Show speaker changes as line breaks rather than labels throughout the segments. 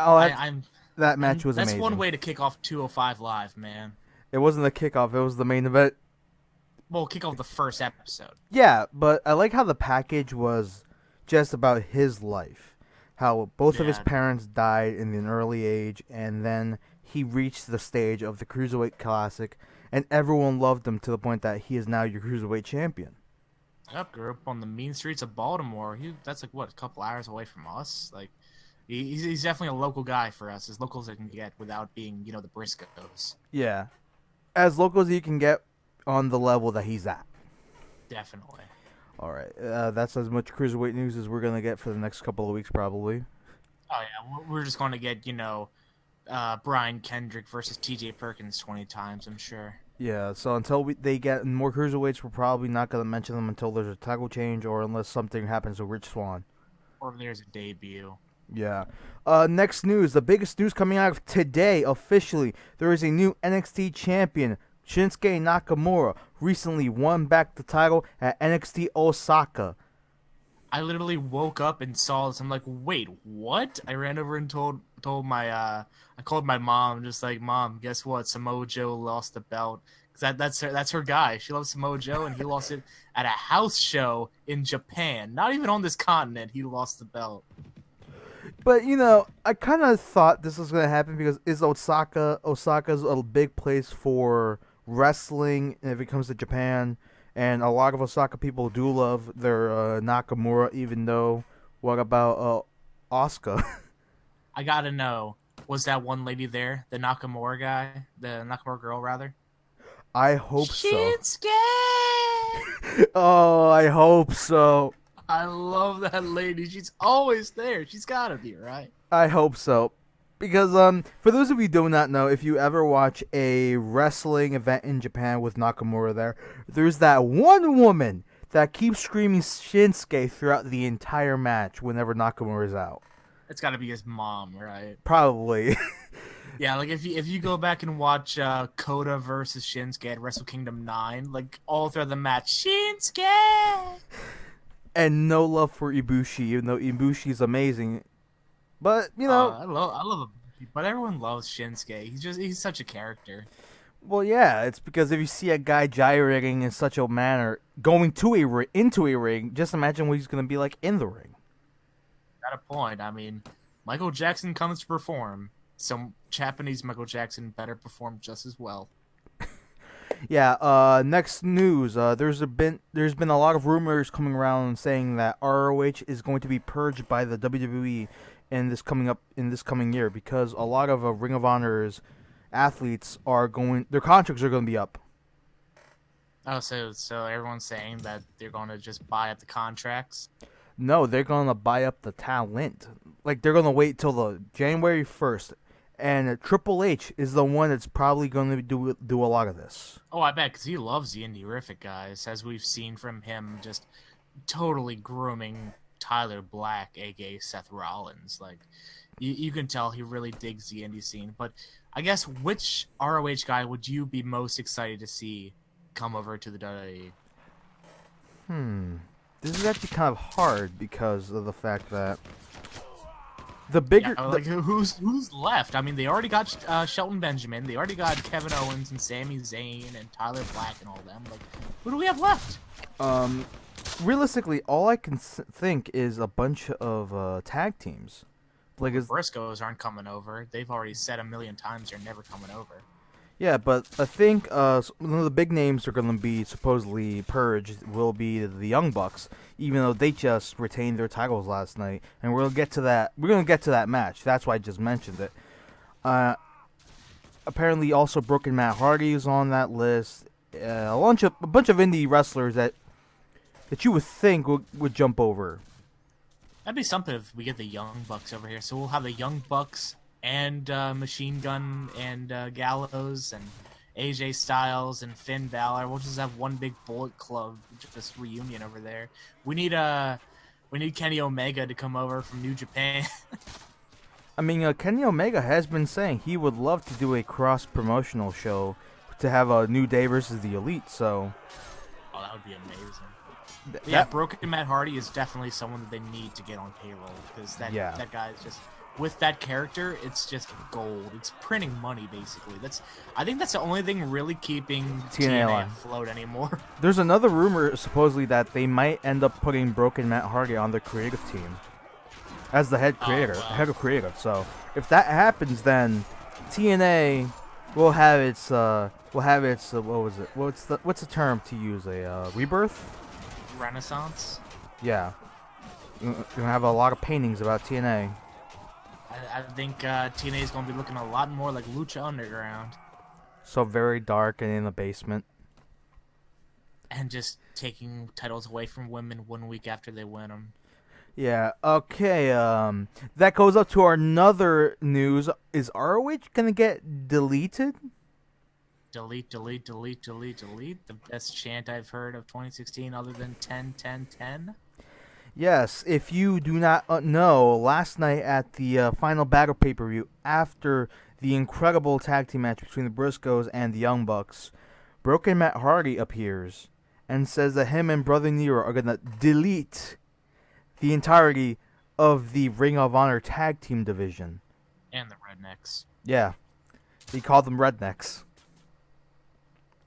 Oh,
I'm
that match was
that's one
amazing.
way to kick off 205 Live, man.
It wasn't the kickoff; it was the main event.
Well, kick off the first episode.
Yeah, but I like how the package was just about his life. How both of his
Yeah,
parents died in an early age, and then he reached the stage of the Cruiserweight Classic, and everyone loved him to the point that he is now your Cruiserweight champion.
yep. Grew up on the mean streets of Baltimore. That's like what, a couple hours away from us. Like, he's definitely a local guy for us, as local as I can get without being, the Briscoes.
Yeah, as local as you can get on the level that he's at.
Definitely.
All right, that's as much Cruiserweight news as we're gonna get for the next couple of weeks, probably.
Oh yeah, we're just going to get Brian Kendrick versus T.J. Perkins 20 times, I'm sure.
Yeah, so until they get more cruiserweights, we're probably not going to mention them until there's a title change or unless something happens to Rich Swann.
Or if there's a debut.
Yeah. Next news. The biggest news coming out of today, officially. There is a new NXT champion. Shinsuke Nakamura recently won back the title at NXT Osaka.
I literally woke up and saw this. I'm like, wait, what? I ran over and told my I called my mom, just like, Mom, guess what? Samoa Joe lost the belt. Cause that's her guy. She loves Samoa Joe, and he lost it at a house show in Japan. Not even on this continent. He lost the belt.
But I kind of thought this was gonna happen because is Osaka's a big place for wrestling if it comes to Japan, and a lot of Osaka people do love their Nakamura. Even though, what about Asuka?
I gotta know, was that one lady there, the Nakamura guy, the Nakamura girl rather?
I hope so.
Shinsuke.
Oh, I hope so.
I love that lady. She's always there. She's gotta be, right?
I hope so. Because for those of you who do not know, if you ever watch a wrestling event in Japan with Nakamura there's that one woman that keeps screaming Shinsuke throughout the entire match whenever Nakamura is out.
It's gotta be his mom, right?
Probably.
Yeah, like if you go back and watch Kota versus Shinsuke at Wrestle Kingdom 9, like all throughout the match, Shinsuke.
And no love for Ibushi, even though Ibushi is amazing. But,
I love him, but everyone loves Shinsuke. He's such a character.
well, yeah, it's because if you see a guy gyrating in such a manner, going into a ring, just imagine what he's going to be like in the ring.
At a point, I mean, Michael Jackson comes to perform. Some Japanese Michael Jackson better perform just as well.
Yeah. Next news. There's been a lot of rumors coming around saying that ROH is going to be purged by the WWE in this coming year because a lot of Ring of Honor's athletes their contracts are going to be up.
Oh, so everyone's saying that they're going to just buy up the contracts.
No, they're going to buy up the talent. Like they're going to wait till the January 1st, and Triple H is the one that's probably going to do a lot of this.
Oh, I bet, because he loves the indie-rific guys, as we've seen from him just totally grooming Tyler Black, aka Seth Rollins. Like, you can tell he really digs the indie scene. But I guess which ROH guy would you be most excited to see come over to the WWE?
This is actually kind of hard because of the fact that the
Yeah,
bigger
like who's left? I mean, they already got Shelton Benjamin. They already got Kevin Owens and Sami Zayn and Tyler Black and all them. Like, who do we have left?
realistically, all I can think is a bunch of tag teams. Like,
Briscoes aren't coming over. They've already said a million times they're never coming over.
yeah, but I think one of the big names are going to be supposedly purged will be the Young Bucks, even though they just retained their titles last night, and we're gonna get to that. We're gonna get to that match. That's why I just mentioned it. Apparently, also Broken Matt Hardy is on that list. A bunch of indie wrestlers that you would think would jump over.
That'd be something if we get the Young Bucks over here. So we'll have the Young Bucks and Machine Gun and Gallows and AJ Styles and Finn Balor. We'll just have one big Bullet Club just reunion over there. We need Kenny Omega to come over from New Japan.
I mean, Kenny Omega has been saying he would love to do a cross-promotional show to have a New Day versus the Elite, so...
Oh, that would be amazing. Yeah, Broken Matt Hardy is definitely someone that they need to get on payroll, because that guy is just with that character, it's just gold. It's printing money, basically. I think that's the only thing really keeping
TNA
TNA
alive.
afloat anymore.
There's another rumor supposedly that they might end up putting Broken Matt Hardy on the creative team as the head creator,
wow.
head of creative. So if that happens, then TNA will have its what was it? What's the term to use? A rebirth?
Renaissance.
Yeah, you're gonna have a lot of paintings about TNA.
I think TNA is going to be looking a lot more like Lucha Underground.
So very dark and in the basement.
And just taking titles away from women 1 week after they win them.
Yeah. Okay. That goes up to our another news. Is ROH gonna get deleted?
Delete, delete, delete, delete, delete. The best chant I've heard of 2016 other than 10, 10, 10.
Yes. If you do not know, last night at the final battle pay-per-view, after the incredible tag team match between the Briscoes and the Young Bucks, Broken Matt Hardy appears and says that him and Brother Nero are gonna delete the entirety of the Ring of Honor tag team division.
And the Rednecks.
Yeah. He called them rednecks.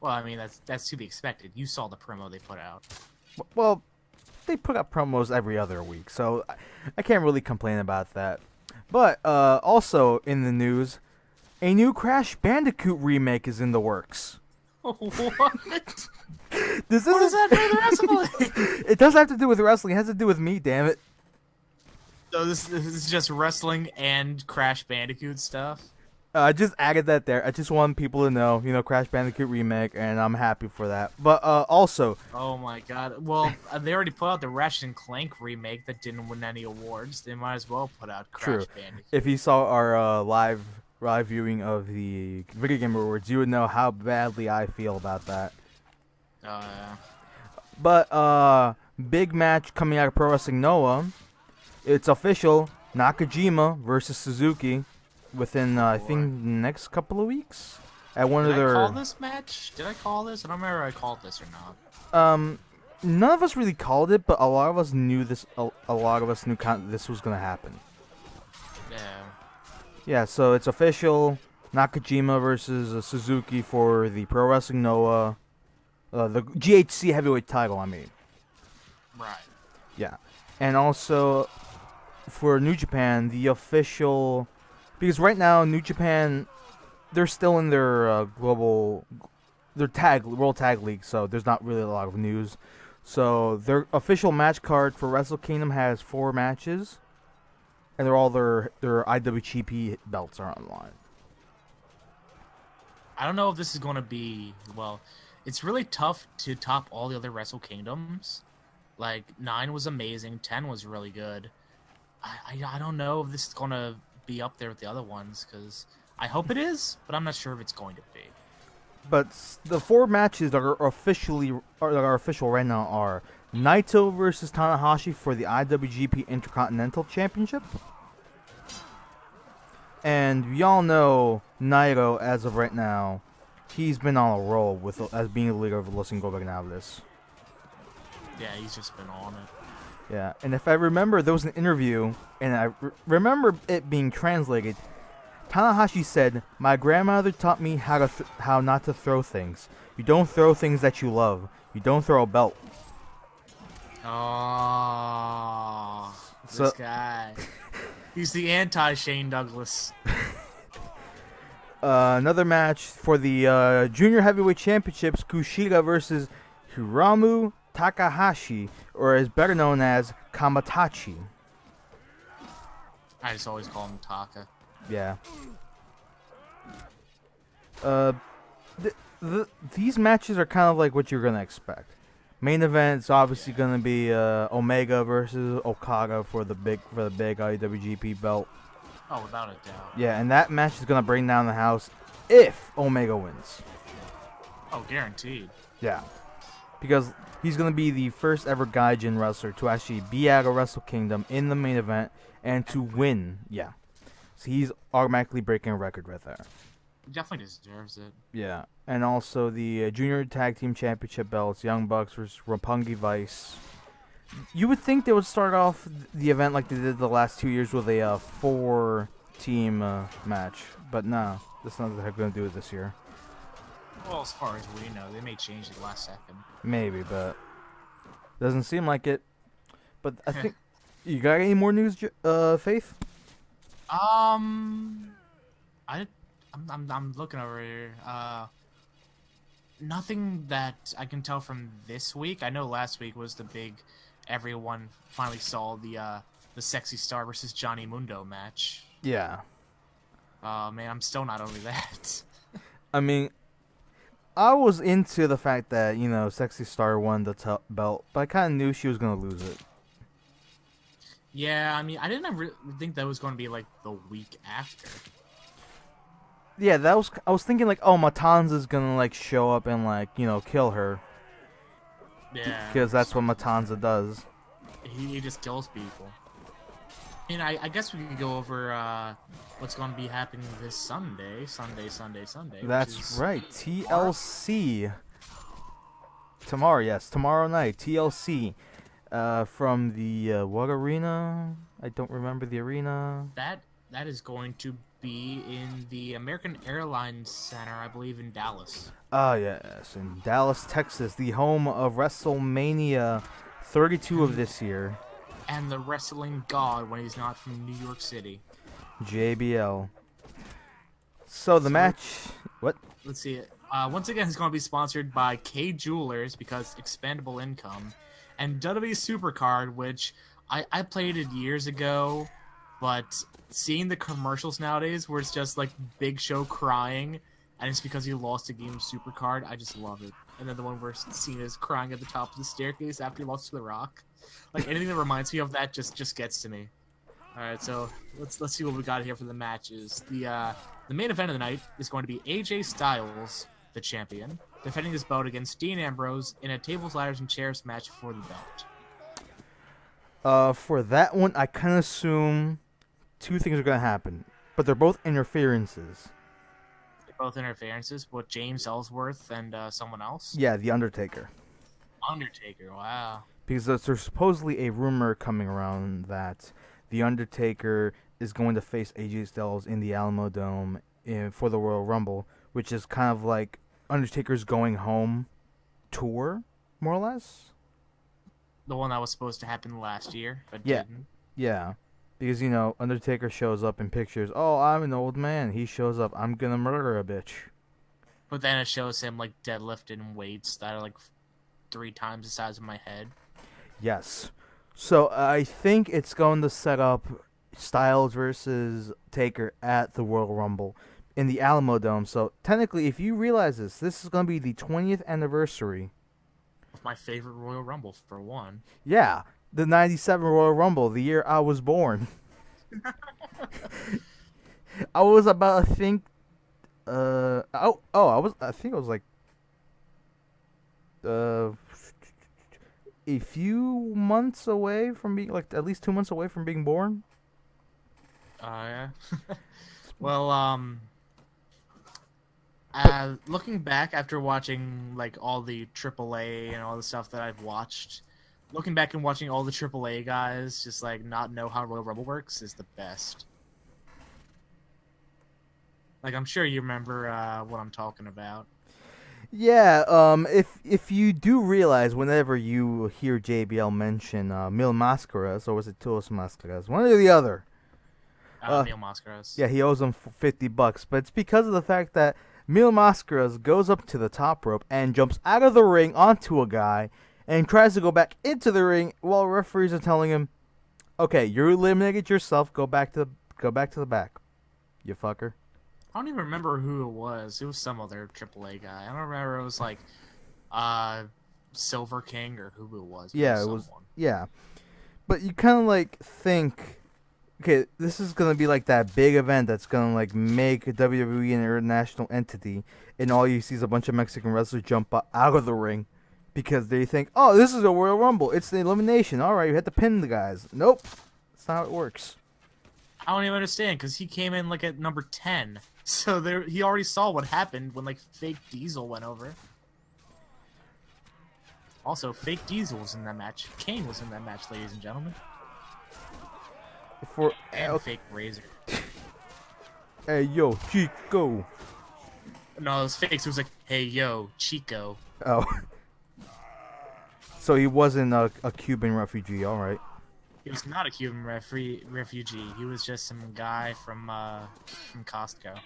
Well, I mean, that's to be expected. You saw the promo they put out.
Well, they put up promos every other week, so I can't really complain about that. But also in the news, a new Crash Bandicoot remake is in the works.
What?
What
does that have to do with wrestling?
It doesn't have to do with wrestling. It has to do with me, damn it.
So this is just wrestling and Crash Bandicoot stuff?
I just added that there. I just want people to know, Crash Bandicoot remake, and I'm happy for that. But also...
Oh my god. Well, they already put out the Ratchet and Clank remake that didn't win any awards. They might as well put out Crash Bandicoot.
If you saw our live viewing of the Video Game Awards, you would know how badly I feel about that.
Yeah.
But big match coming out of Pro Wrestling Noah. It's official. Nakajima versus Suzuki within I think the next couple of weeks at one of their.
Did I call this match? Did I call this? I don't remember if I called this or not.
None of us really called it, but a lot of us knew this. A lot of us knew this was gonna happen.
Yeah.
Yeah, so it's official. Nakajima versus Suzuki for the Pro Wrestling Noah, the GHC heavyweight title. I mean.
Right.
Yeah, and also for New Japan, the official, because right now New Japan, they're still in their world tag league, so there's not really a lot of news. So their official match card for Wrestle Kingdom has 4 matches, and they're all their IWGP belts are online.
I don't know if this is going to be, well, it's really tough to top all the other Wrestle Kingdoms. Like, 9 was amazing, 10 was really good. I don't know if this is going to be up there with the other ones, because I hope it is, but I'm not sure if it's going to be.
But the 4 matches that are official right now are Naito versus Tanahashi for the IWGP Intercontinental Championship. And we all know Naito, as of right now, he's been on a roll as being the leader of Los Ingobernables.
Yeah, he's just been on it.
Yeah, and if I remember, there was an interview, and I remember it being translated. Tanahashi said, "My grandmother taught me how not to throw things. You don't throw things that you love. You don't throw a belt."
Oh, this guy. He's the anti-Shane Douglas.
Another match for the Junior Heavyweight Championships, Kushida versus Hiromu Takahashi, or is better known as Kamatachi.
I just always call him Taka.
Yeah. These matches are kind of like what you're gonna expect. Main event is obviously gonna be Omega versus Okada for the big IWGP belt.
Oh, without a doubt.
Yeah, and that match is gonna bring down the house if Omega wins.
Oh, guaranteed.
Yeah, because he's gonna be the first ever Gaijin wrestler to actually be at a Wrestle Kingdom in the main event and to win. Yeah, so he's automatically breaking a record right there.
He definitely deserves it.
Yeah, and also the Junior Tag Team Championship belts, Young Bucks versus Roppongi Vice. You would think they would start off the event like they did the last 2 years with a four-team match, but no, that's not what they're going to do it this year.
Well, as far as we know, they may change it last second.
Maybe, but doesn't seem like it. But I think you got any more news, Faith?
um, I, I'm looking over here. Nothing that I can tell from this week. I know last week was the big. Everyone finally saw the Sexy Star versus Johnny Mundo match.
Yeah.
Man, I'm still not over that.
I mean, I was into the fact that Sexy Star won the belt, but I kind of knew she was gonna lose it.
Yeah, I mean, I didn't really think that was going to be like the week after.
Yeah, that was. I was thinking like, oh, Matanza's gonna like show up and like kill her.
Yeah,
Because that's what Matanza does.
he just kills people. And I guess we could go over what's going to be happening this Sunday.
That's right. TLC. Tomorrow, yes. Tomorrow night. TLC. From the what arena? I don't remember the arena.
That is going to be in the American Airlines Center, I believe, in Dallas.
Oh, yes. In Dallas, Texas. The home of WrestleMania 32 of this year.
And the wrestling god when he's not from New York City.
JBL. So the match. What?
Let's see it. Once again, it's going to be sponsored by K Jewelers because expandable income, and WWE Supercard, which I played it years ago, but seeing the commercials nowadays where it's just like Big Show crying, and it's because he lost a game of Supercard, I just love it. And then the one where Cena's crying at the top of the staircase after he lost to The Rock. Like anything that reminds me of that just gets to me. All right, so let's see what we got here for the matches. The main event of the night is going to be AJ Styles, the champion, defending his belt against Dean Ambrose in a tables, ladders, and chairs match for the belt.
For that one, I kind of assume two things are gonna happen, but they're both interferences.
They're both interferences with James Ellsworth and someone else.
Yeah, the Undertaker.
Undertaker, wow.
Because there's supposedly a rumor coming around that the Undertaker is going to face AJ Styles in the Alamo Dome for the Royal Rumble, which is kind of like Undertaker's going home tour, more or less.
The one that was supposed to happen last year, but
Yeah.
didn't.
Yeah. Because, Undertaker shows up in pictures. Oh, I'm an old man. He shows up. I'm going to murder a bitch.
But then it shows him like deadlifting weights that are like 3 times the size of my head.
Yes. So I think it's going to set up Styles versus Taker at the Royal Rumble in the Alamo Dome. So technically, if you realize this is going to be the 20th anniversary.
Of my favorite Royal Rumble, for one.
Yeah, the 97 Royal Rumble, the year I was born. I was about, I think, I think I was like, a few months away from being, like, at least 2 months away from being born.
Yeah. Well, looking back after watching like all the AAA and all the stuff that I've watched, looking back and watching all the AAA guys just like not know how Royal Rumble works is the best. Like I'm sure you remember what I'm talking about.
Yeah, if you do realize whenever you hear JBL mention Mil Mascaras, or was it Tulos Mascaras, one or the other.
Mil Mascaras.
Yeah, he owes him $50, but it's because of the fact that Mil Mascaras goes up to the top rope and jumps out of the ring onto a guy and tries to go back into the ring while referees are telling him, "Okay, you're eliminated yourself. Go back to the back, you fucker."
I don't even remember who it was. It was some other AAA guy. I don't remember. It was like, Silver King or who it was.
Yeah, it was. Yeah, but you kind of like think, okay, this is gonna be like that big event that's gonna like make WWE an international entity, and all you see is a bunch of Mexican wrestlers jump out of the ring because they think, oh, this is a Royal Rumble. It's the elimination. All right, you have to pin the guys. Nope, that's not how it works.
I don't even understand because he came in like at number 10. So he already saw what happened when like fake Diesel went over. Also, Fake Diesel was in that match. Kane was in that match, ladies and gentlemen.
For
And Fake Razor.
hey yo, Chico.
No, it was fakes. It was like, hey yo, Chico.
Oh, so he wasn't a Cuban refugee. All right.
He was not a Cuban refugee. He was just some guy from Costco.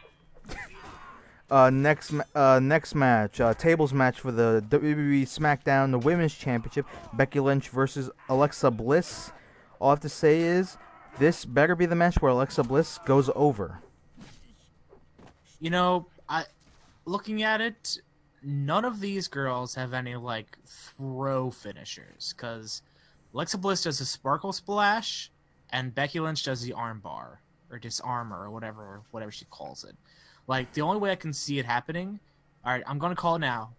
Next match, tables match for the WWE SmackDown, the Women's Championship. Becky Lynch versus Alexa Bliss. All I have to say is, this better be the match where Alexa Bliss goes over.
You know, looking at it, none of these girls have any like throw finishers because Alexa Bliss does a sparkle splash and Becky Lynch does the arm bar or disarmor or whatever she calls it. Like the only way I can see it happening, all right, I'm gonna call it now.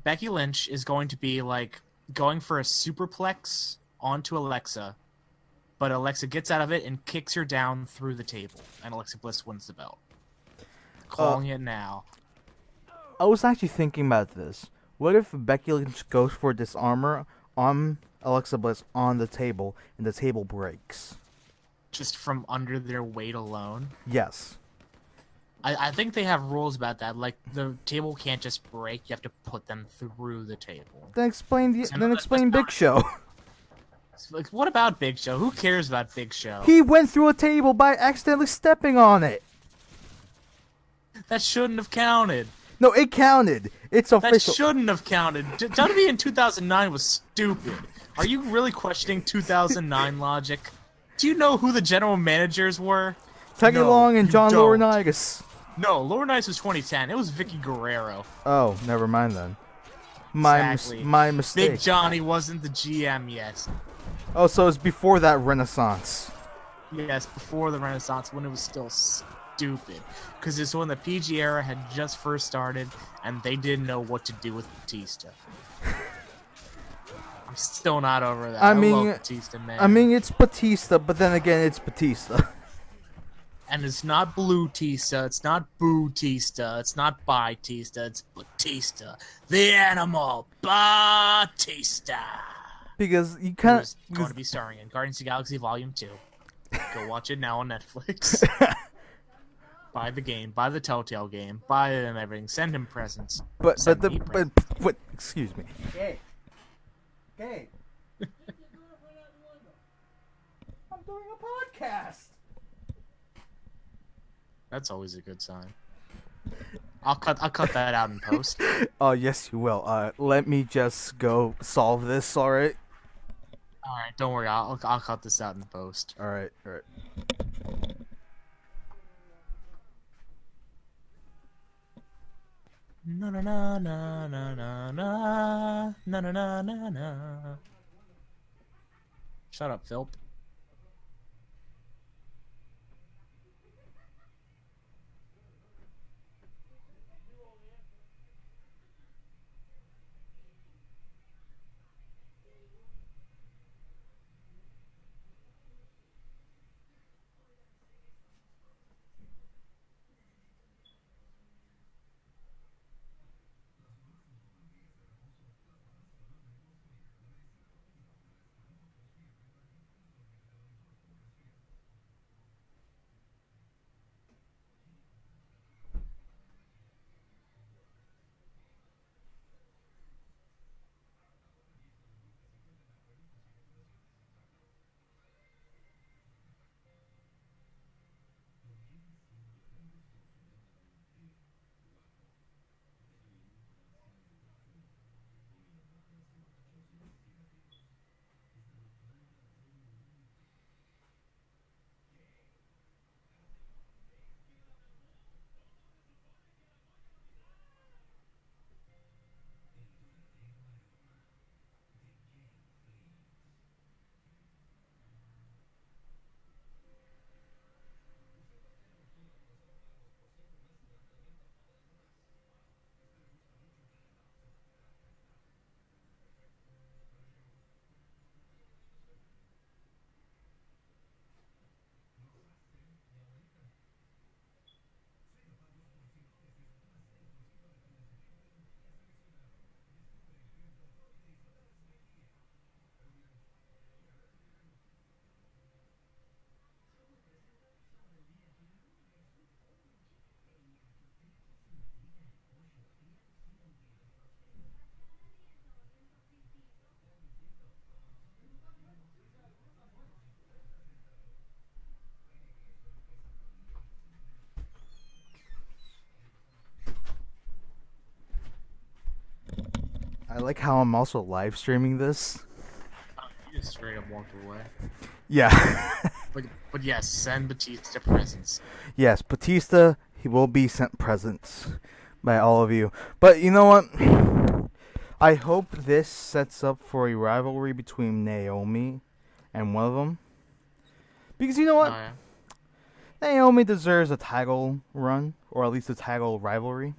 Becky Lynch is going to be like going for a superplex onto Alexa, but Alexa gets out of it and kicks her down through the table, and Alexa Bliss wins the belt. Calling it now.
I was actually thinking about this. What if Becky Lynch goes for disarmor on Alexa Bliss on the table and the table breaks?
Just from under their weight alone?
Yes.
I think they have rules about that. Like, the table can't just break. You have to put them through the table.
Then explain
that's
Big Show.
Like, what about Big Show? Who cares about Big Show?
He went through a table by accidentally stepping on it.
That shouldn't have counted.
No, it counted. It's official.
That shouldn't have counted. WWE in 2009 was stupid. Are you really questioning 2009 logic? Do you know who the general managers were?
Teddy Long and John Laurinaitis.
No, Laurinaitis was 2010. It was Vicky Guerrero.
Oh, never mind then. My mistake.
Big Johnny wasn't the GM yet.
Oh, so it's before that Renaissance.
Yes, before the Renaissance, when it was still stupid. Because it's when the PG era had just first started, and they didn't know what to do with Batista. I'm still not over that. I love Batista, man.
I mean, it's Batista, but then again, it's Batista.
And it's not Blue-tista, it's not Boo-tista, it's not Bi-tista, it's Batista. The animal, Batista.
Because you kind of...
Who's going to be starring in Guardians of the Galaxy Volume 2. Go watch it now on Netflix. Buy the game, buy the Telltale game, buy them everything, send him presents.
But excuse me. Hey. I'm doing a podcast.
That's always a good sign. I'll cut that out in post.
Oh yes, you will. Let me just go solve this. All right.
All right, don't worry. I'll cut this out in post.
All right.
Na na na na na na na na na na na. Shut up, Philp.
like how I'm also live streaming this.
You just straight up walked away.
Yeah.
But yes, send Batista presents.
Yes, Batista, he will be sent presents by all of you. But you know what? I hope this sets up for a rivalry between Naomi and one of them. Because you know
Oh
what?
yeah.
Naomi deserves a title run, or at least a title rivalry.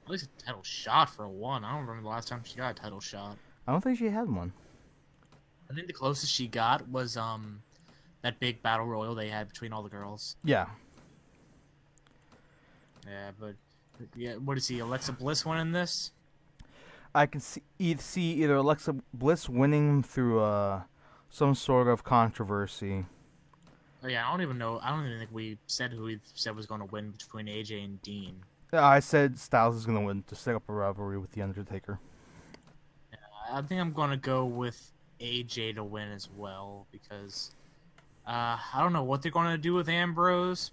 At least a title shot for one. I don't remember the last time she got a title shot.
I don't think she had one.
I think the closest she got was that big battle royal they had between all the girls.
Yeah.
Yeah, but yeah, what is he? Alexa Bliss winning this?
I can see either Alexa Bliss winning through some sort of controversy.
Oh yeah, I don't even know. I don't even think we said who we said was going to win between AJ and Dean.
I said Styles is going to win to set up a rivalry with The Undertaker.
I think I'm going to go with AJ to win as well because I don't know what they're going to do with Ambrose.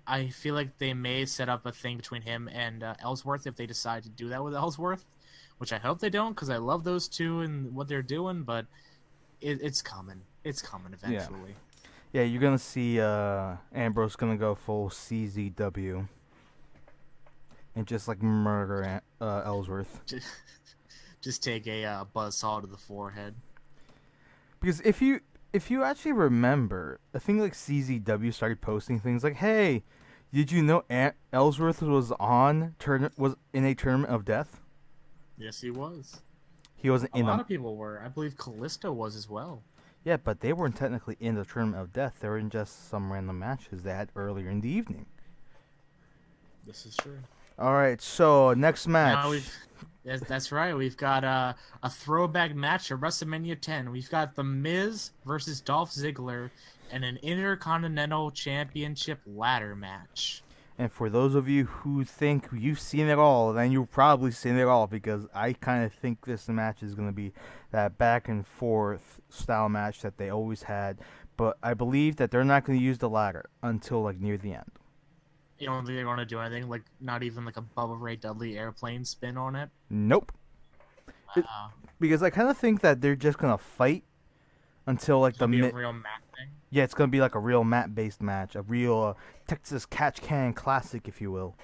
I feel like they may set up a thing between him and Ellsworth if they decide to do that with Ellsworth, which I hope they don't because I love those two and what they're doing, but it's coming. It's coming eventually.
Yeah, you're going to see Ambrose going to go full CZW and just like murder Ellsworth.
Just take a buzzsaw to the forehead.
Because if you actually remember, I think like CZW started posting things like, "Hey, did you know Ellsworth was in a tournament of death?"
Yes, he was.
He wasn't
A
in
lot
them.
of people were. I believe Callisto was as well.
Yeah, but they weren't technically in the tournament of death. They were in just some random matches they had earlier in the evening.
This is true.
All right, so next match.
That's right. We've got a throwback match at WrestleMania 10. We've got The Miz versus Dolph Ziggler in an Intercontinental Championship ladder match.
And for those of you who think you've seen it all, then you've probably seen it all because I kind of think this match is going to be that back and forth style match that they always had. But I believe that they're not going to use the ladder until like near the end.
You don't think they're going to do anything? Like, not even like a Bubba Ray Dudley airplane spin on it?
Nope.
Wow.
Because I kind of think that they're just going to fight until like
It's going to be a real match thing?
Yeah, it's going to be like a real mat-based match, a real Texas Catch Can classic, if you will.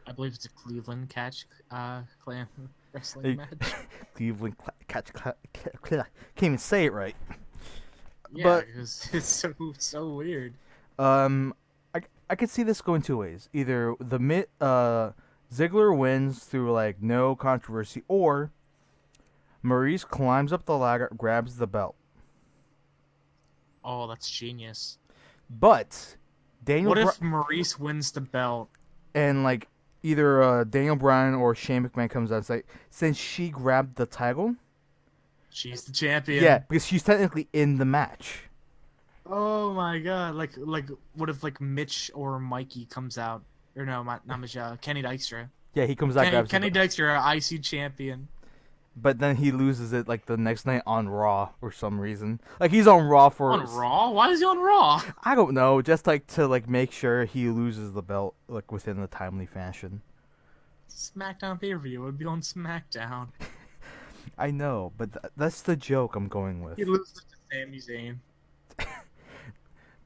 I believe it's a Cleveland clan wrestling match.
Cleveland Catch can't even say it right.
Yeah,
But
because it's so weird.
I could see this going two ways. Either Ziggler wins through like no controversy, or Maurice climbs up the ladder, grabs the belt.
Oh, that's genius.
But Daniel
What if Maurice wins the belt?
and like either Daniel Bryan or Shane McMahon comes out and say, since she grabbed the title,
She's the champion.
yeah, because she's technically in the match.
Oh my god! Like, what if like Mitch or Mikey comes out? Or no, not Mitch. Kenny Dykstra.
Yeah, he comes out, grabs
Kenny
the belt.
Dykstra, IC champion.
But then he loses it like the next night on Raw for some reason. Like he's on Raw for
On Raw? Why is he on Raw?
I don't know, just like to like make sure he loses the belt like within a timely fashion.
SmackDown pay-per-view would be on SmackDown.
I know, but that's the joke I'm going with.
He loses to Sami Zayn.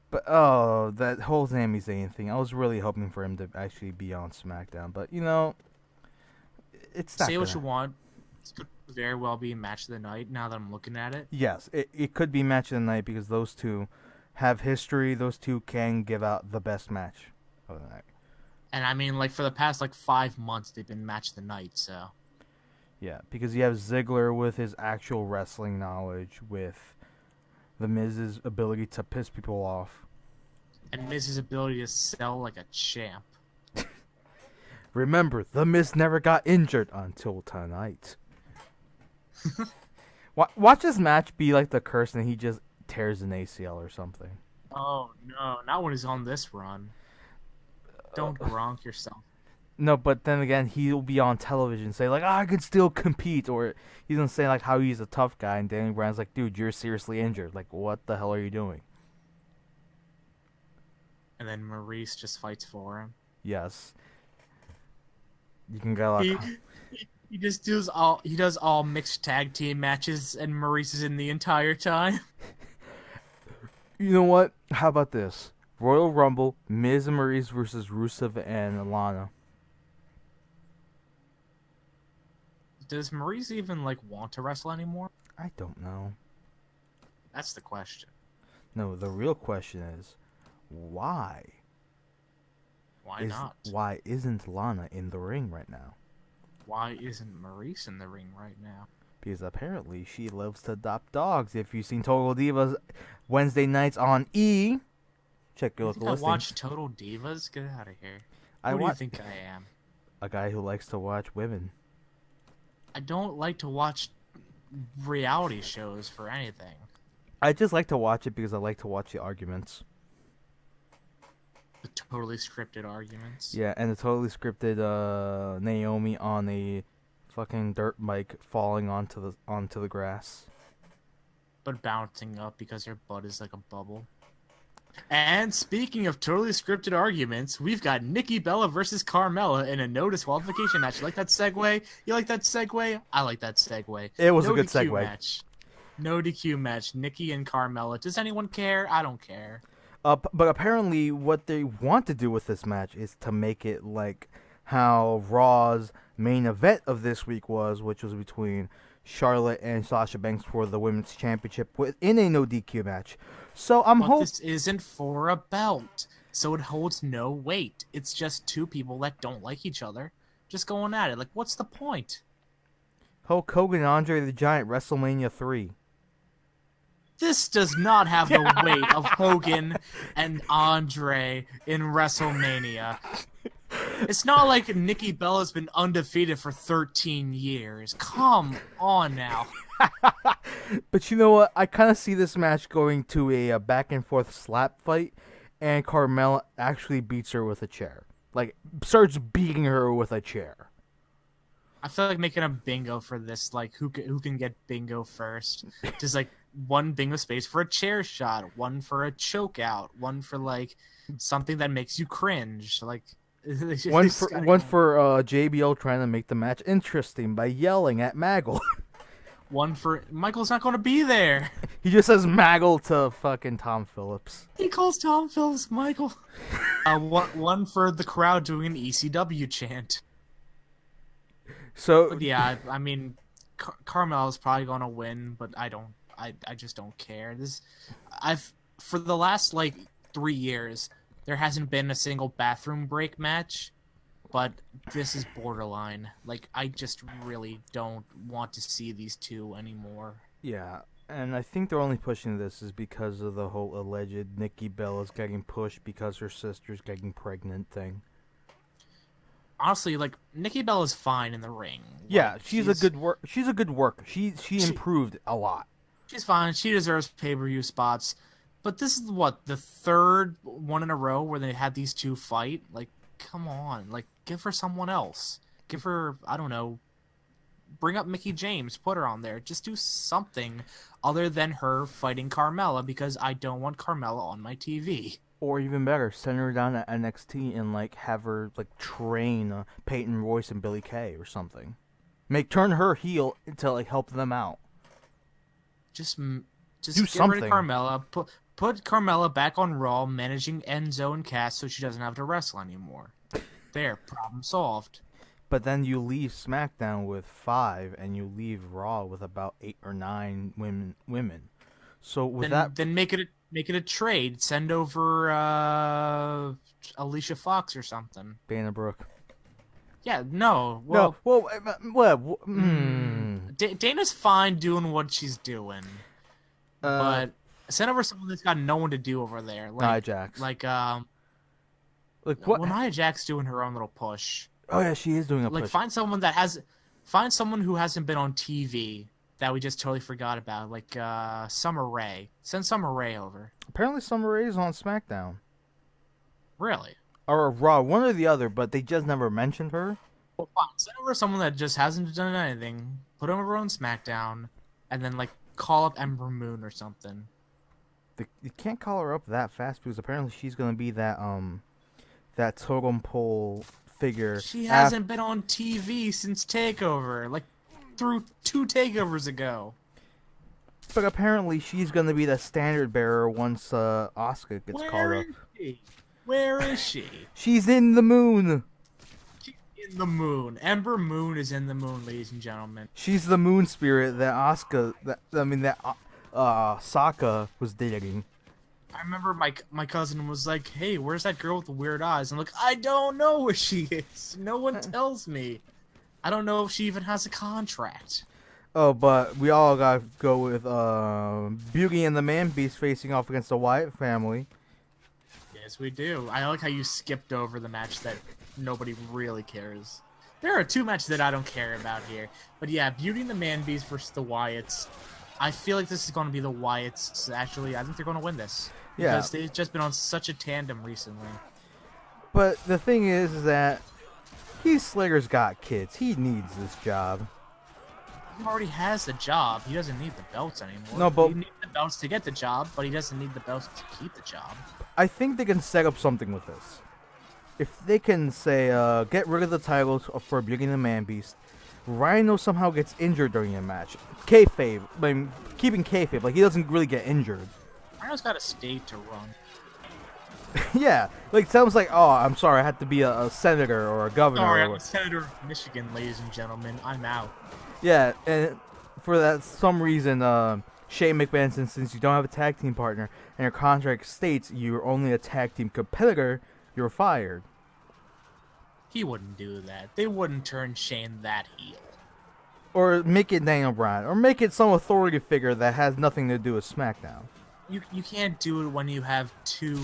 But oh, that whole Sami Zayn thing, I was really hoping for him to actually be on SmackDown, but you know, it's not.
Say what you want. This could very well be match of the night. Now that I'm looking at it.
Yes, it could be match of the night because those two have history. Those two can give out the best match of the night.
And I mean, like for the past like 5 months, they've been match of the night. So.
Yeah, because you have Ziggler with his actual wrestling knowledge, with The Miz's ability to piss people off.
And Miz's ability to sell like a champ.
Remember, The Miz never got injured until tonight. Watch this match be like the curse and he just tears an ACL or something.
Oh no, not when he's on this run. Don't Gronk yourself.
No, but then again, he'll be on television say like, I could still compete, or he's gonna say like how he's a tough guy, and Danny Bryan's like, dude, you're seriously injured. Like, what the hell are you doing?
And then Maurice just fights for him.
Yes. You can get a lot.
he does all mixed tag team matches, and Maurice is in the entire time.
You know what? How about this? Royal Rumble, Miz and Maurice versus Rusev and Lana.
Does Maurice even like want to wrestle anymore?
I don't know.
That's the question.
No, the real question is, why?
Why not?
Why isn't Lana in the ring right now?
Why isn't Maurice in the ring right now?
Because apparently she loves to adopt dogs. If you've seen Total Divas Wednesday nights on E, check your
You
local
think I
listing.
watch Total Divas? Get out of here.
I
Who do you
want
think I am?
a guy who likes to watch women.
I don't like to watch reality shows for anything.
I just like to watch it because I like to watch the arguments.
The totally scripted arguments.
Yeah, and the totally scripted Naomi on a fucking dirt bike falling onto the grass.
But bouncing up because her butt is like a bubble. And speaking of totally scripted arguments, we've got Nikki Bella versus Carmella in a no disqualification match. You like that segue? You like that segue? I like that segue.
It was
no
a good
DQ
segue.
Match. No DQ match. Nikki and Carmella. Does anyone care? I don't care.
But apparently, what they want to do with this match is to make it like how Raw's main event of this week was, which was between Charlotte and Sasha Banks for the Women's Championship within a no DQ match. So
But this isn't for a belt, so it holds no weight. It's just two people that don't like each other just going at it. Like, what's the point?
Hulk Hogan and Andre the Giant WrestleMania 3.
This does not have the weight of Hogan and Andre in WrestleMania. It's not like Nikki Bella's been undefeated for 13 years. Come on now.
But you know what? I kind of see this match going to a back and forth slap fight, and Carmella actually beats her with a chair. Like, starts beating her with a chair.
I feel like making a bingo for this, like who can get bingo first. Just like one bingo space for a chair shot, one for a choke out, one for like something that makes you cringe. Like
One for JBL trying to make the match interesting by yelling at Maggle.
one for Michael's not going to be there.
He just says Maggle to fucking Tom Phillips.
He calls Tom Phillips Michael. One for the crowd doing an ECW chant.
So
But yeah, I mean, Carmel's probably going to win, but I just don't care. For the last like 3 years, there hasn't been a single bathroom break match, but this is borderline. Like, I just really don't want to see these two anymore.
yeah, and I think they're only pushing this is because of the whole alleged Nikki Bella's getting pushed because her sister's getting pregnant thing.
Honestly, like, Nikki Bella's fine in the ring.
Yeah,
Like,
she's a good worker. She improved a lot.
She's fine. She deserves pay-per-view spots. But this is what, the third one in a row where they had these two fight? Like, come on. Like, give her someone else. Give her, I don't know, bring up Mickie James, put her on there. Just do something other than her fighting Carmella, because I don't want Carmella on my TV.
Or even better, send her down to NXT and like have her like train Peyton Royce and Billie Kay or something. Turn her heel to like help them out.
Just
Do
get rid
something.
of Carmella. Put Carmella back on Raw, managing Enzo and Cass, so she doesn't have to wrestle anymore. There, problem solved.
But then you leave SmackDown with 5, and you leave Raw with about 8 or 9 women. So with
Then make it a trade. Send over Alicia Fox or something.
Dana Brooke.
Yeah, no. Well, Dana's fine doing what she's doing, but send over someone that's got no one to do over there. Like
Nia Jax.
Like
what?
Well, Nia Jax doing her own little push.
Oh yeah, she is doing a
Like
push.
find someone who hasn't been on TV that we just totally forgot about. Like Summer Rae. Send Summer Rae over.
Apparently, Summer Rae is on SmackDown
Really?
or Raw, one or the other, but they just never mentioned her.
Well, fine. Send over someone that just hasn't done anything. Put them over on SmackDown, and then like call up Ember Moon or something.
You can't call her up that fast because apparently she's gonna be that totem pole figure.
She hasn't been on TV since Takeover, like through 2 takeovers ago.
But apparently she's gonna be the standard bearer once Asuka gets called
Where
up.
is she? Where is she?
She's in the moon.
She's in the moon. Ember Moon is in the moon, ladies and gentlemen.
She's the moon spirit that Sokka was dating.
I remember my cousin was like, "Hey, where's that girl with the weird eyes?" I'm like, "I don't know where she is. No one tells me. I don't know if she even has a contract."
Oh, but we all gotta go with Beauty and the Man Beast facing off against the Wyatt family.
Yes, we do. I like how you skipped over the match that nobody really cares. There are 2 matches that I don't care about here. But yeah, Beauty and the Man Beast versus the Wyatts. I feel like this is going to be the Wyatts. Actually, I think they're going to win this.
Yeah.
Because they've just been on such a tandem recently.
But the thing is that Heath Slater's got kids. He needs this job.
He already has the job. He doesn't need the belts anymore.
No, but
he needs the belts to get the job, but he doesn't need the belts to keep the job.
I think they can set up something with this. If they can say, get rid of the titles for Beauty and the Man Beast, Rhino somehow gets injured during a match. Kayfabe, I mean, keeping kayfabe, like he doesn't really get injured.
Rhino's got a state to run.
Yeah, like sounds like, oh, I'm sorry, I had to be a senator or a governor.
Sorry,
or
I'm a senator of Michigan, ladies and gentlemen. I'm out.
Yeah, and for that some reason, Shane McMahon, since you don't have a tag team partner and your contract states you're only a tag team competitor, you're fired.
He wouldn't do that. They wouldn't turn Shane that heel.
Or make it Daniel Bryan, or make it some authority figure that has nothing to do with SmackDown.
You can't do it when you have 2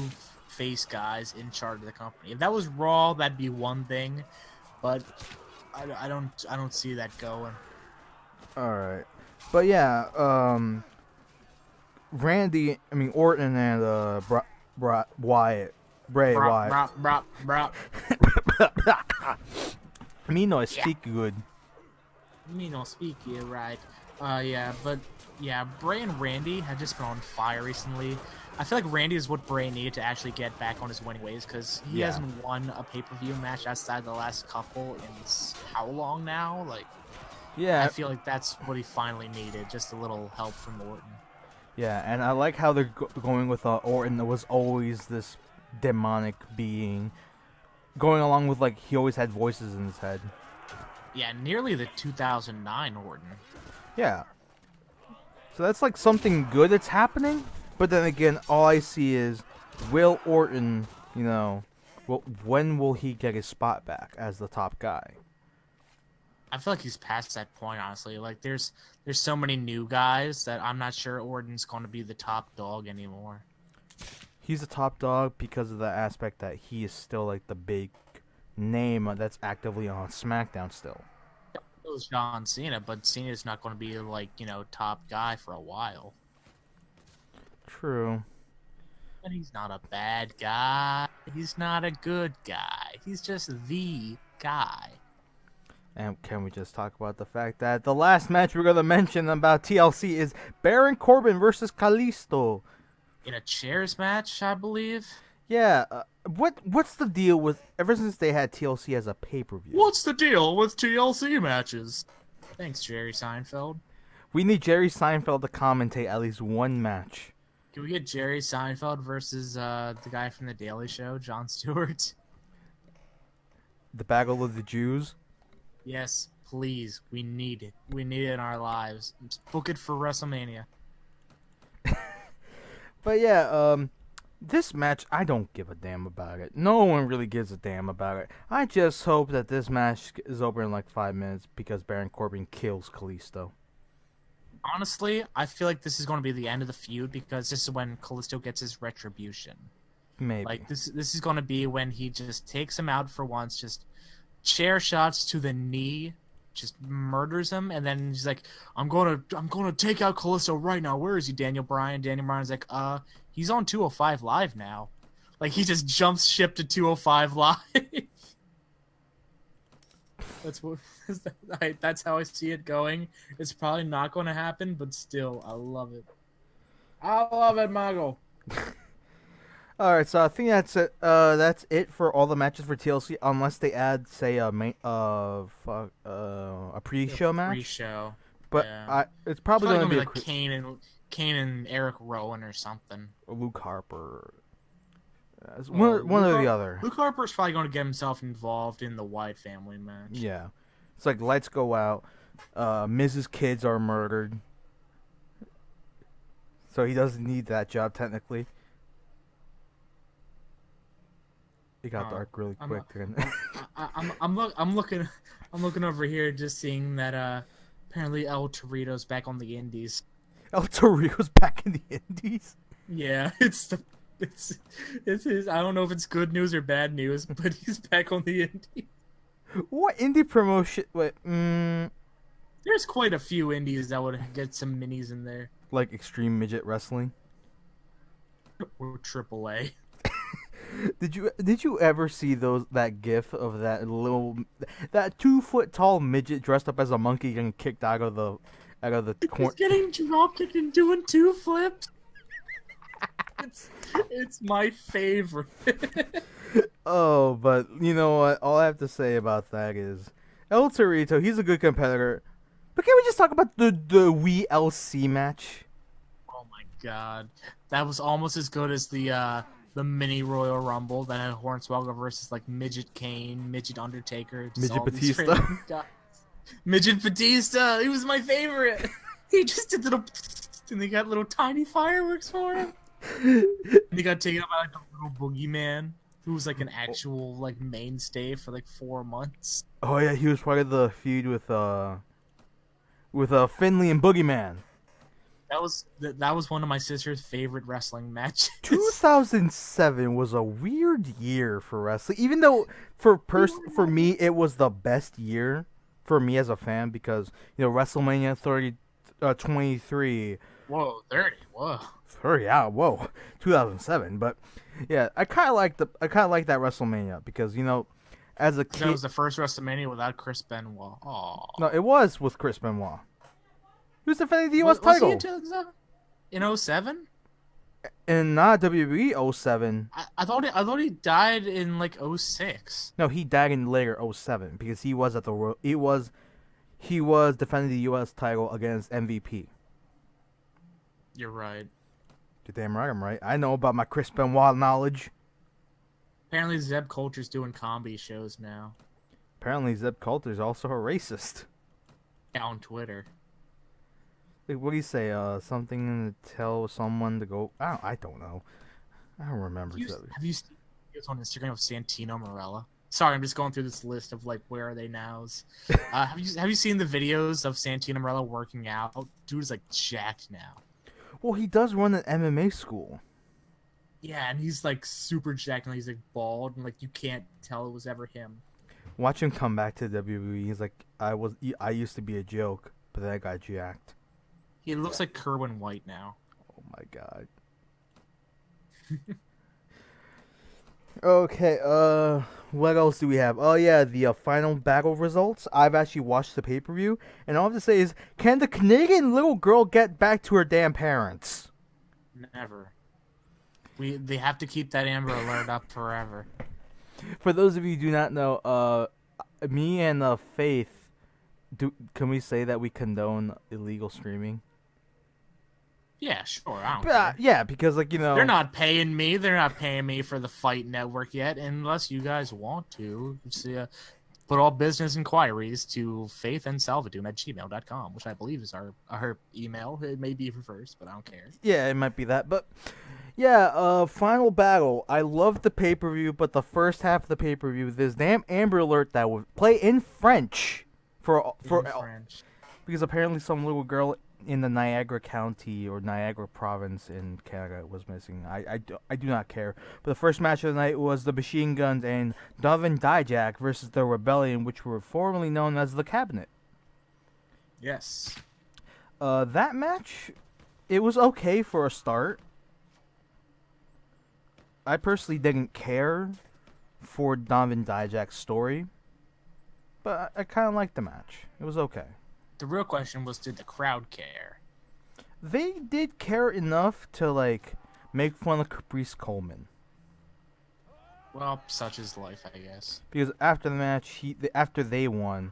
face guys in charge of the company. If that was Raw, that'd be one thing, but I don't see that going.
All right, but yeah, Orton and Bray Wyatt. Me no speak good.
Me no speak you right. Yeah, but yeah, Bray and Randy have just been on fire recently. I feel like Randy is what Bray needed to actually get back on his winning ways, because he hasn't won a pay-per-view match outside the last couple in how long now? Like,
yeah,
I feel like that's what he finally needed, just a little help from Orton.
Yeah, and I like how they're going with Orton. That was always this demonic being, going along with like he always had voices in his head.
Yeah, nearly the 2009 Orton.
Yeah. So that's like something good that's happening. But then again, all I see is, will Orton, when will he get his spot back as the top guy?
I feel like he's past that point, honestly. Like, there's so many new guys that I'm not sure Orton's going to be the top dog anymore.
He's the top dog because of the aspect that he is still like the big name that's actively on SmackDown still.
It was John Cena, but Cena's not going to be like, top guy for a while.
True.
And he's not a bad guy. He's not a good guy. He's just the guy.
And can we just talk about the fact that the last match we're going to mention about TLC is Baron Corbin versus Kalisto.
In a chairs match, I believe?
Yeah. What's the deal with, ever since they had TLC as a pay-per-view?
What's the deal with TLC matches? Thanks, Jerry Seinfeld.
We need Jerry Seinfeld to commentate at least one match.
Can we get Jerry Seinfeld versus the guy from The Daily Show, Jon Stewart?
The Battle of the Jews?
Yes, please. We need it. We need it in our lives. Just book it for WrestleMania.
But yeah, this match, I don't give a damn about it. No one really gives a damn about it. I just hope that this match is over in like 5 minutes because Baron Corbin kills Kalisto.
Honestly, I feel like this is going to be the end of the feud because this is when Kalisto gets his retribution.
Maybe.
Like, this is going to be when he just takes him out for once, just chair shots to the knee, just murders him, and then he's like, I'm gonna take out Kalisto right now. Where is he, Daniel Bryan? Daniel Bryan's like, he's on 205 Live now. Like, he just jumps ship to 205 Live. That's how I see it going. It's probably not going to happen, but still, I love it. I love it, Mago.
All right, so I think that's it. That's it for all the matches for TLC, unless they add, say, a
The
pre-show match.
pre-show.
But
Yeah.
it's
It's
probably
probably
going to
gonna
be
be
a
like Kane and Eric Rowan or something.
Luke Harper. It's
Well,
one or the other.
Luke Harper's probably gonna get himself involved in the Wyatt family match.
Yeah, it's like lights go out. Mrs. Kids are murdered, so he doesn't need that job technically. It got
Oh,
dark really
I'm
quick. And
I'm looking over here, just seeing that apparently El Torito's back on the Indies.
El Torio's back in the Indies.
Yeah, it's it's his. I don't know if it's good news or bad news, but he's back on the Indies.
What indie promotion? Wait,
There's quite a few indies that would get some minis in there,
like Extreme Midget Wrestling.
or AAA.
Did you ever see that GIF of that 2 foot tall midget dressed up as a monkey getting kicked out of the
He's getting drop kicked and doing 2 flips. It's my favorite.
Oh, but you know what? All I have to say about that is El Torito. He's a good competitor, but can we just talk about the Wii LC match?
Oh my god, that was almost as good as the mini Royal Rumble that had Hornswoggle versus like Midget Kane, Midget Undertaker, just
Midget
all these
Batista.
random guys. Midget Batista, he was my favorite. He just did little, and they got little tiny fireworks for him. And he got taken out by like a little boogeyman who was like an actual like mainstay for like 4 months.
Oh yeah, he was part of the feud with Finley and Boogeyman.
That was one of my sister's favorite wrestling matches.
2007 was a weird year for wrestling, even though for me it was the best year for me as a fan because WrestleMania 23.
Whoa, 30. Whoa.
30, yeah, whoa, 2007. But yeah, I kind of like that WrestleMania because as a kid,
That was the first WrestleMania without Chris Benoit. Aw.
no, it was with Chris Benoit. He was defending the U.S.
Was he
title
in 2007? In 07?
in not WWE 07.
I thought he died in like 06.
No, he died in later 07 because he was at the he was defending the U.S. title against MVP.
You're right.
You're damn right, I'm right. I know about my Chris Benoit knowledge.
Apparently Zeb Coulter's doing comedy shows now.
Apparently, Zeb Coulter is also a racist.
On Twitter.
Like, what do you say? Something to tell someone to go. I don't know. I don't remember.
Have you seen videos on Instagram of Santino Marella? Sorry, I'm just going through this list of like where are they nows. Have you seen the videos of Santino Marella working out? Dude is like jacked now.
Well, he does run an MMA school.
Yeah, and he's like super jacked and he's like bald and like you can't tell it was ever him.
Watch him come back to WWE. He's like, I used to be a joke, but then I got jacked.
He looks like Kerwin White now.
Oh my god. Okay, what else do we have? Oh yeah, the final battle results. I've actually watched the pay-per-view, and all I have to say is, can the Canadian little girl get back to her damn parents?
Never. They have to keep that Amber Alert up forever.
For those of you who do not know, me and Faith, can we say that we condone illegal streaming?
Yeah, sure. I don't care.
Yeah, because
They're not paying me. They're not paying me for the Fight Network yet, unless you guys want to. Just, put all business inquiries to faithandsalvadoom@gmail.com, which I believe is our email. It may be reversed, but I don't care.
Yeah, it might be that, but yeah, final battle. I love the pay-per-view, but the first half of the pay-per-view, this damn Amber Alert that would play in French for
French.
Because apparently some little girl in the Niagara County or Niagara Province in Canada was missing. I do not care. But the first match of the night was the Machine Guns and Donovan Dijak versus the Rebellion, which were formerly known as the Cabinet.
Yes.
That match, it was okay for a start. I personally didn't care for Donovan Dijak's story, but I kind of liked the match. It was okay.
The real question was, did the crowd care?
They did care enough to make fun of Caprice Coleman.
Well, such is life, I guess.
Because after the match, after they won,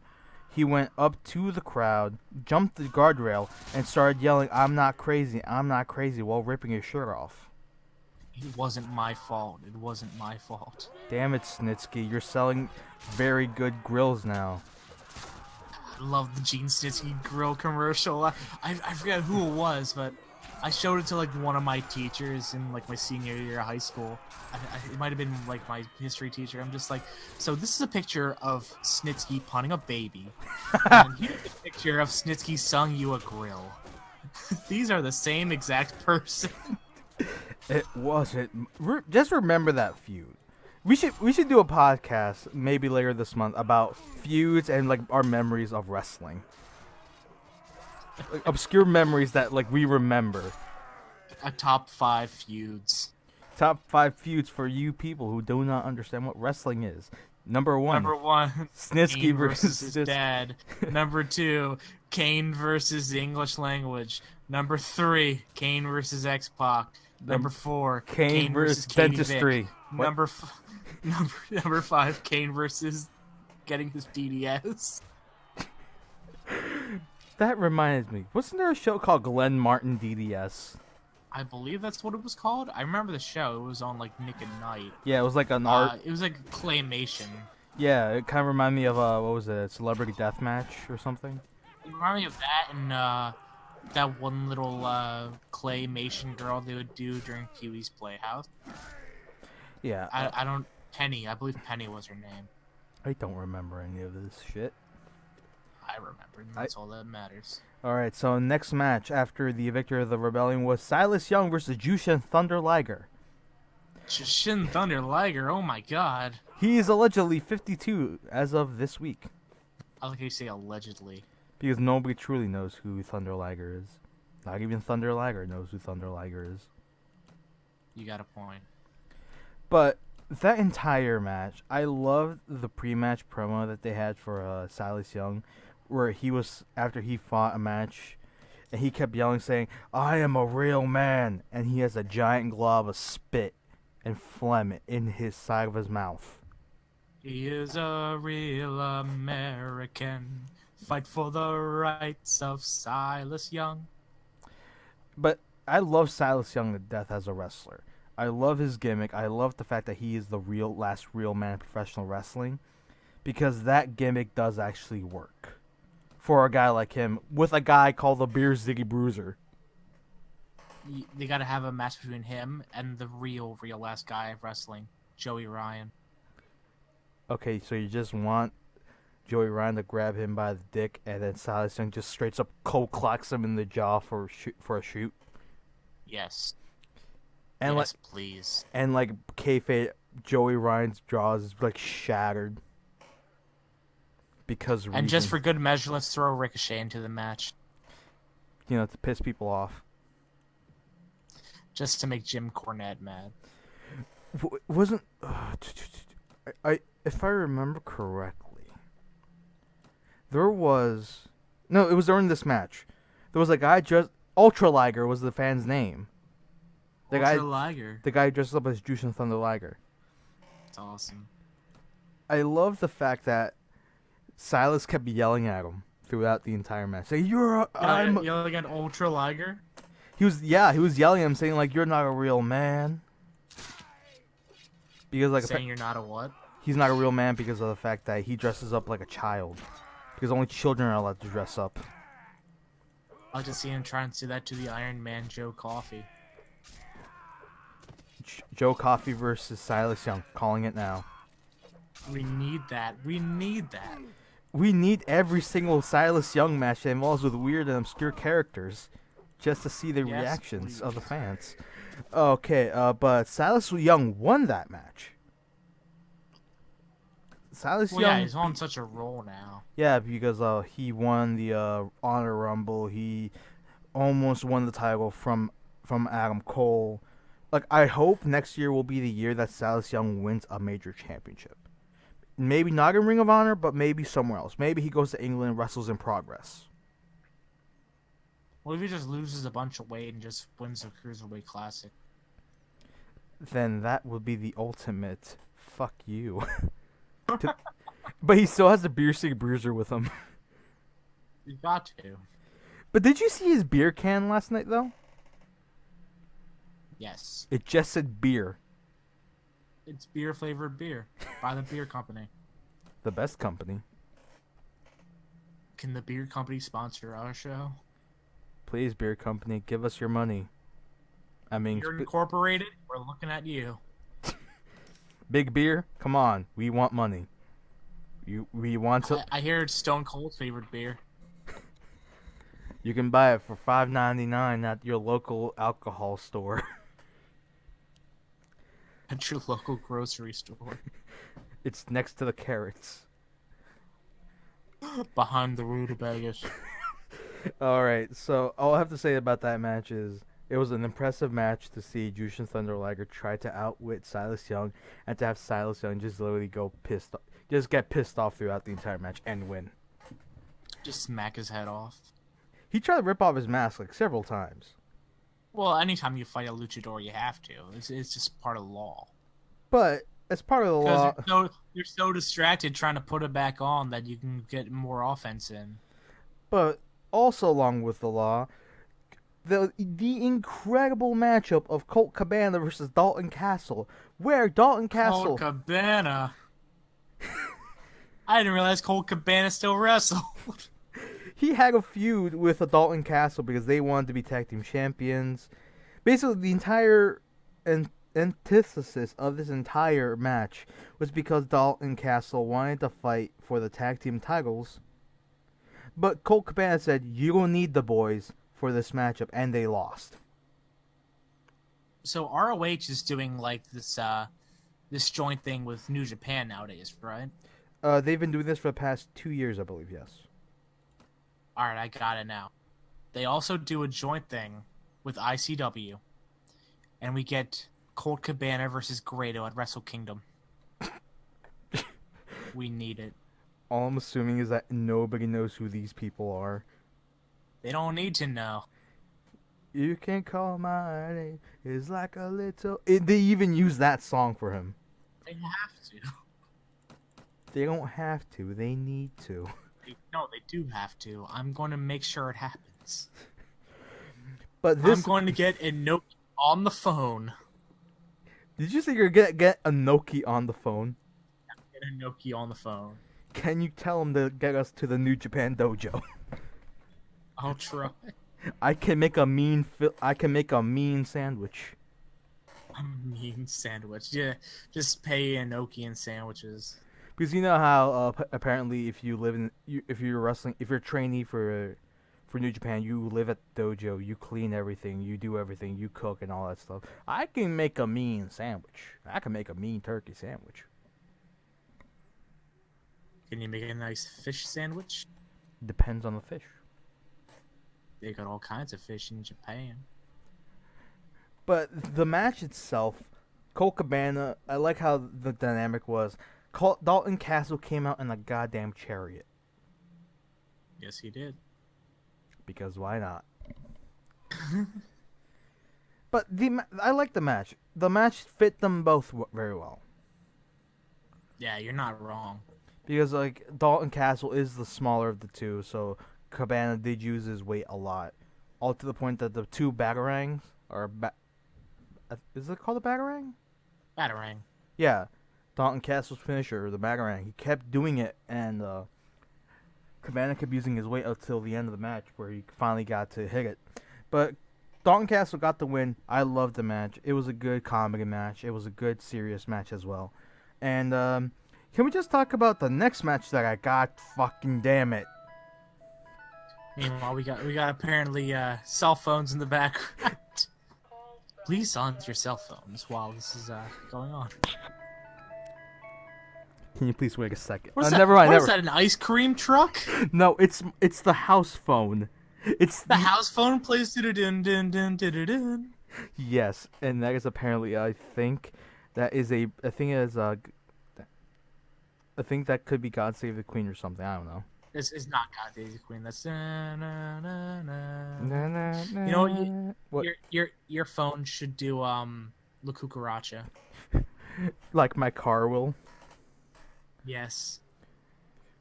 he went up to the crowd, jumped the guardrail, and started yelling, I'm not crazy," while ripping his shirt off.
It wasn't my fault. It wasn't my fault.
Damn it, Snitsky, you're selling very good grills now.
I love the Gene Snitsky grill commercial. I forget who it was, but I showed it to like one of my teachers in like my senior year of high school. It might have been like my history teacher. I'm just like, so this is a picture of Snitsky punning a baby, and here's a picture of Snitsky selling you a grill. These are the same exact person.
It wasn't. Just remember that feud. We should do a podcast maybe later this month about feuds and like our memories of wrestling. Like, obscure memories that like we remember.
A top 5 feuds.
Top 5 feuds for you people who do not understand what wrestling is. Number 1.
Number 1,
Snitsky
Kane versus his
versus
dad. Number 2, Kane versus the English language. Number 3, Kane versus X-Pac. Number 4,
Kane versus
Katie
dentistry.
Vick. Number 5, Kane versus getting his DDS.
That reminds me. Wasn't there a show called Glenn Martin DDS?
I believe that's what it was called. I remember the show. It was on like Nick at Night.
Yeah, it was like an art.
It was like claymation.
Yeah, it kind of reminded me of what was it, Celebrity Deathmatch or something?
It reminded me of that and that one little claymation girl they would do during Pee-wee's Playhouse.
Yeah.
I don't... Penny. I believe Penny was her name.
I don't remember any of this shit.
I remember, and that's all that matters.
Alright, so next match after the victor of the Rebellion was Silas Young versus Jushin Thunder Liger.
Jushin Thunder Liger, oh my god.
He is allegedly 52 as of this week.
I like how you say allegedly.
Because nobody truly knows who Thunder Liger is. Not even Thunder Liger knows who Thunder Liger is.
You got a point.
But that entire match, I loved the pre-match promo that they had for Silas Young, where he was, after he fought a match, and he kept yelling, saying, "I am a real man," and he has a giant glob of spit and phlegm in his side of his mouth.
He is a real American. Fight for the rights of Silas Young.
But I love Silas Young to death as a wrestler. I love his gimmick. I love the fact that he is the last real man in professional wrestling, because that gimmick does actually work for a guy like him with a guy called the Beer Ziggy Bruiser.
They gotta have a match between him and the real last guy of wrestling, Joey Ryan.
Okay, so you just want Joey Ryan to grab him by the dick, and then Silas Young just straight up cold clocks him in the jaw for a shoot.
Yes.
And
yes, please.
And like kayfabe, Joey Ryan's jaw is like shattered because.
And just for good measure, let's throw Ricochet into the match.
You know, to piss people off.
Just to make Jim Cornette mad.
Wasn't if I remember correctly, it was during this match. There was a guy Ultra Liger was the fan's name.
Ultra Liger.
The guy dressed up as Jushin Thunder Liger.
That's awesome.
I love the fact that Silas kept yelling at him throughout the entire match. Saying, I'm
yelling at Ultra Liger?
He was yelling at him, saying like, "You're not a real man." Because like
saying you're not a what?
He's not a real man because of the fact that he dresses up like a child. Because only children are allowed to dress up.
I like to see him trying to do that to the Iron Man Joe Coffey.
Joe Coffey versus Silas Young. Calling it now.
We need that. We need that.
We need every single Silas Young match that involves with weird and obscure characters, just to see the reactions of the fans. Okay, but Silas Young won that match. Silas Young.
Yeah, he's on such a roll now.
Yeah, because he won the Honor Rumble. He almost won the title from Adam Cole. Like, I hope next year will be the year that Silas Young wins a major championship. Maybe not in Ring of Honor, but maybe somewhere else. Maybe he goes to England and wrestles in Progress.
What if he just loses a bunch of weight and just wins the Cruiserweight Classic?
Then that would be the ultimate fuck you. But he still has the beer stick bruiser with him.
You got to.
But did you see his beer can last night though?
Yes.
It just said beer.
It's beer flavored beer by the beer company.
The best company.
Can the beer company sponsor our show?
Please, beer company, give us your money. I mean,
You're incorporated. We're looking at you.
Big beer, come on, we want money. We want to.
I hear it's Stone Cold's favorite beer.
You can buy it for $5.99 at your local alcohol store.
At your local grocery store.
It's next to the carrots.
Behind the rutabagas.
All right, so all I have to say about that match is it was an impressive match to see Jushin Thunder Liger try to outwit Silas Young and to have Silas Young just literally just get pissed off throughout the entire match and win.
Just smack his head off.
He tried to rip off his mask like several times.
Well, anytime you fight a luchador, you have to. It's just part of the law.
But as part of the law,
Because you're so distracted trying to put it back on that you can get more offense in.
but also along with the law, the incredible matchup of Colt Cabana versus Dalton Castle, where Dalton Castle.
Colt Cabana. I didn't realize Colt Cabana still wrestled.
He had a feud with Dalton Castle because they wanted to be tag team champions. Basically, the entire antithesis of this entire match was because Dalton Castle wanted to fight for the tag team titles. But Colt Cabana said, "You don't need the boys for this matchup," and they lost.
So ROH is doing like this joint thing with New Japan nowadays, right?
They've been doing this for the past 2 years, I believe, yes.
Alright, I got it now. They also do a joint thing with ICW. And we get Colt Cabana versus Grado at Wrestle Kingdom. We need it.
All I'm assuming is that nobody knows who these people are.
They don't need to know.
You can call my name. It's like a little. They even use that song for him.
They have to.
They don't have to. They need to.
No, they do have to. I'm going to make sure it happens.
But this.
I'm going to get Inoki on the phone.
Did you say you're gonna get Inoki on the phone?
Get Inoki on the phone.
Can you tell him to get us to the New Japan dojo?
I'll try.
I can make a mean sandwich.
A mean sandwich. Yeah, just pay Inoki in sandwiches.
Because you know how apparently if you're a trainee for New Japan, you live at the dojo, you clean everything, you do everything, you cook and all that stuff. I can make a mean sandwich. I can make a mean turkey sandwich.
Can you make a nice fish sandwich?
Depends on the fish.
They got all kinds of fish in Japan.
But the match itself, Colt Cabana, I like how the dynamic was. Dalton Castle came out in a goddamn chariot.
Yes, he did.
Because why not? But I like the match. The match fit them both very well.
Yeah, you're not wrong.
Because like Dalton Castle is the smaller of the two, so Cabana did use his weight a lot, all to the point that the two batarangs is it called a batarang?
Batarang.
Yeah, Dalton Castle's finisher, the batarang. He kept doing it, and Cabana kept using his weight until the end of the match, where he finally got to hit it. But Dalton Castle got the win. I loved the match. It was a good comedy match. It was a good serious match as well. And can we just talk about the next match that I got? Fucking damn it!
Meanwhile, we got apparently cell phones in the background. Please silence your cell phones while this is going on.
Can you please wait a second?
What is that?
Never mind.
What is that? An ice cream truck?
No, it's the house phone. It's
the house phone plays dun dun dun dun dun.
Yes, and that is apparently I think that could be God Save the Queen or something. I don't know.
It's not God Save the Queen. That's na, na, na, na.
Na, na, na.
You know what?
What?
Your phone should do La Cucaracha.
Like my car will.
Yes.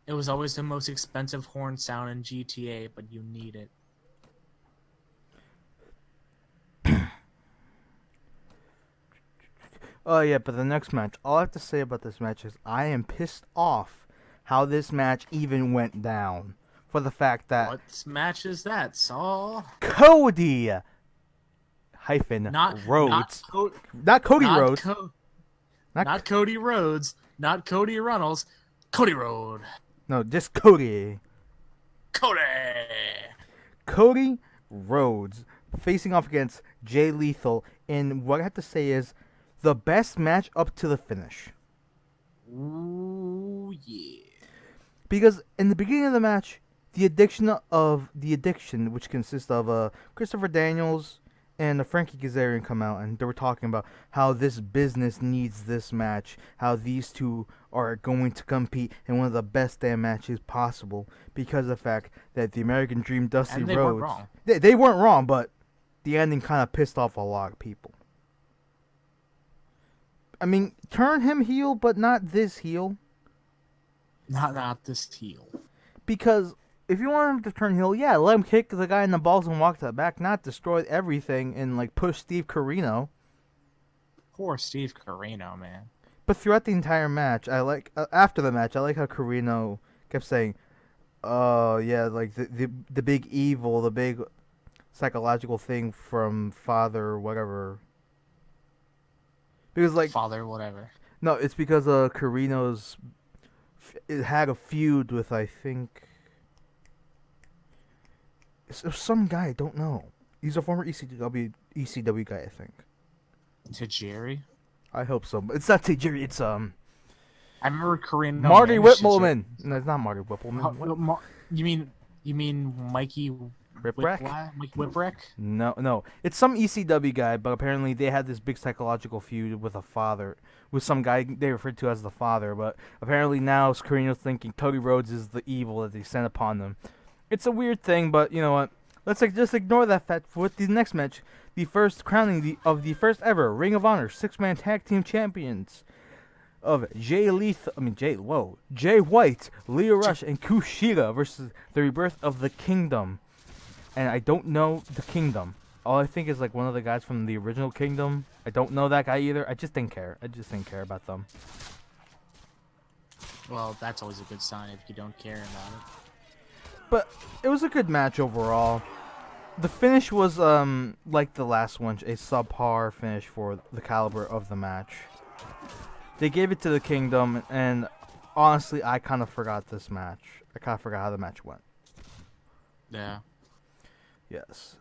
It was always the most expensive horn sound in GTA, but you need it.
Oh yeah, but the next match, all I have to say about this match is I am pissed off how this match even went down. For the fact that
What match is that, Saul?
Cody hyphen
Not not
Rhodes,
Co-
not Cody
not
Rhodes,
Co-
not
not Cody Rhodes, not Cody Runnels, Cody Road.
no, just Cody.
Cody.
Cody Rhodes facing off against Jay Lethal in what I have to say is the best match up to the finish.
Ooh yeah.
Because in the beginning of the match, the addiction, which consists of Christopher Daniels and Frankie Kazarian come out, and they were talking about how this business needs this match, how these two are going to compete in one of the best damn matches possible, because of the fact that the American Dream, Dusty
And they
Rhodes,
weren't wrong.
They weren't wrong, but the ending kind of pissed off a lot of people. I mean, turn him heel, but not this heel.
Not this heel.
Because if you want him to turn heel, yeah, let him kick the guy in the balls and walk to the back, not destroy everything and like push Steve Corino.
Poor Steve Corino, man.
But throughout the entire match, I like after the match, I like how Corino kept saying, "Oh yeah, like the big evil, the big psychological thing from Father or whatever." Because like
Father, whatever.
no, it's because Corino's it had a feud with I think it's some guy I don't know. He's a former ECW guy I think.
To Jerry.
I hope so. It's not Jerry. It's
I remember Corino.
Marty
managed to
Whippleman. No, it's not Marty Whippleman. What?
You mean Mikey
Whipwreck?
Mikey Whipwreck?
No. It's some ECW guy, but apparently they had this big psychological feud with a father, with some guy they referred to as the father. But apparently now Corino's thinking Cody Rhodes is the evil that they sent upon them. It's a weird thing, but you know what? Let's just ignore that fact. With the next match, the first crowning of the first ever Ring of Honor 6-man tag team champions of Jay White, Leo Rush, and Kushida versus the Rebirth of the Kingdom. And I don't know the Kingdom. All I think is like one of the guys from the original Kingdom. I don't know that guy either. I just didn't care. I just didn't care about them.
Well, that's always a good sign if you don't care about it.
But it was a good match overall. The finish was like the last one, a subpar finish for the caliber of the match. They gave it to the Kingdom, and honestly, I kind of forgot this match. I kind of forgot how the match went.
Yeah.
Yes.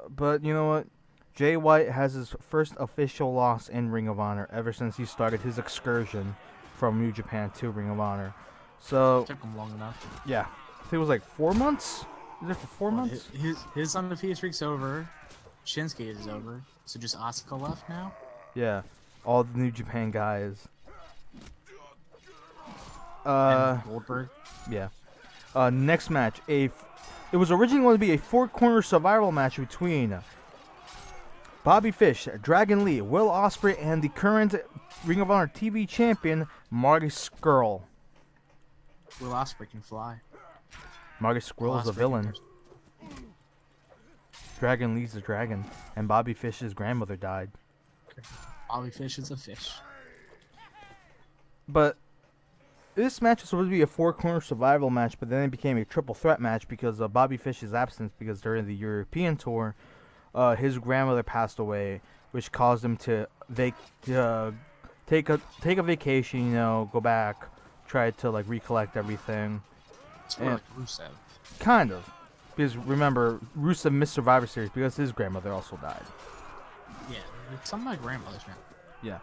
But you know what? Jay White has his first official loss in Ring of Honor ever since he started his excursion from New Japan to Ring of Honor. So,
Took him long enough.
yeah. I think it was like 4 months? Was it for 4 months?
His undefeated streak's over. Shinsuke is over. So just Asuka left now?
Yeah. All the New Japan guys.
And Goldberg.
Yeah. Next match. It was originally going to be a 4-corner survival match between Bobby Fish, Dragon Lee, Will Ospreay, and the current Ring of Honor TV champion, Marty Scurll.
Will Ospreay can fly.
Marty Scurll is a villain. Dragon Lee's a dragon, and Bobby Fish's grandmother died.
Bobby Fish is a fish.
But this match was supposed to be a 4-corner survival match, but then it became a triple threat match because of Bobby Fish's absence. Because during the European tour, his grandmother passed away, which caused him to take a vacation. You know, go back, try to like recollect everything.
It's more like Rusev.
Kind of, because remember, Rusev missed Survivor Series because his grandmother also died.
Yeah, some of my grandmothers now.
Yeah.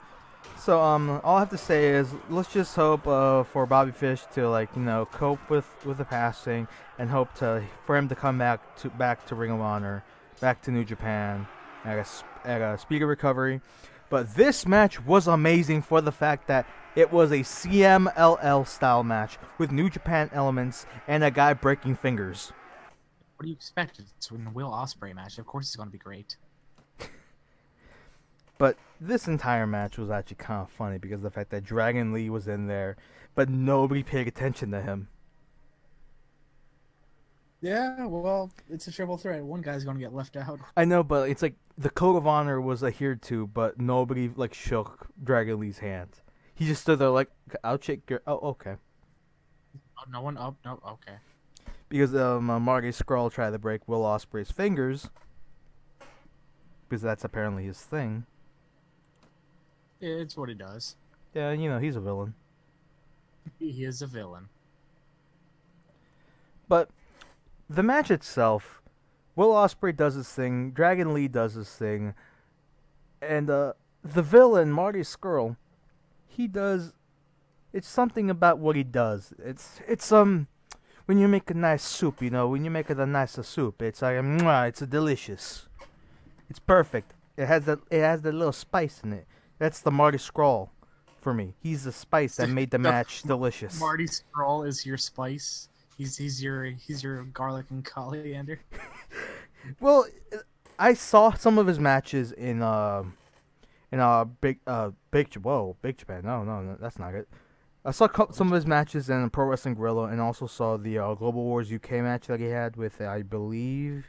So all I have to say is let's just hope for Bobby Fish to cope with the passing, and hope for him to come back to Ring of Honor, back to New Japan at a speedy recovery. But this match was amazing for the fact that it was a CMLL style match with New Japan elements and a guy breaking fingers.
What do you expect? It's a Will Ospreay match. Of course, it's going to be great.
But this entire match was actually kind of funny because of the fact that Dragon Lee was in there, but nobody paid attention to him.
Yeah, well, it's a triple threat. One guy's gonna get left out.
I know, but it's like the code of honor was adhered to, but nobody like shook Dragon Lee's hand. He just stood there like, "I'll shake your." Oh, okay.
Oh, no one. Oh, no. Okay.
Because Marty Scurll tried to break Will Ospreay's fingers, because that's apparently his thing.
Yeah, it's what he does.
Yeah, he's a villain.
He is a villain.
But the match itself, Will Ospreay does his thing, Dragon Lee does his thing, and the villain Marty Scurll, he does. It's something about what he does. It's when you make a nice soup, when you make it a nicer soup, it's like mwah, it's delicious. It's perfect. It has that little spice in it. That's the Marty Scurll for me. He's the spice that made the match delicious.
Marty Scurll is your spice. He's your garlic and coriander.
Well, I saw some of his matches in Big Japan. No, that's not it. I saw some of his matches in Pro Wrestling Guerrilla, and also saw the Global Wars UK match that he had with, I believe,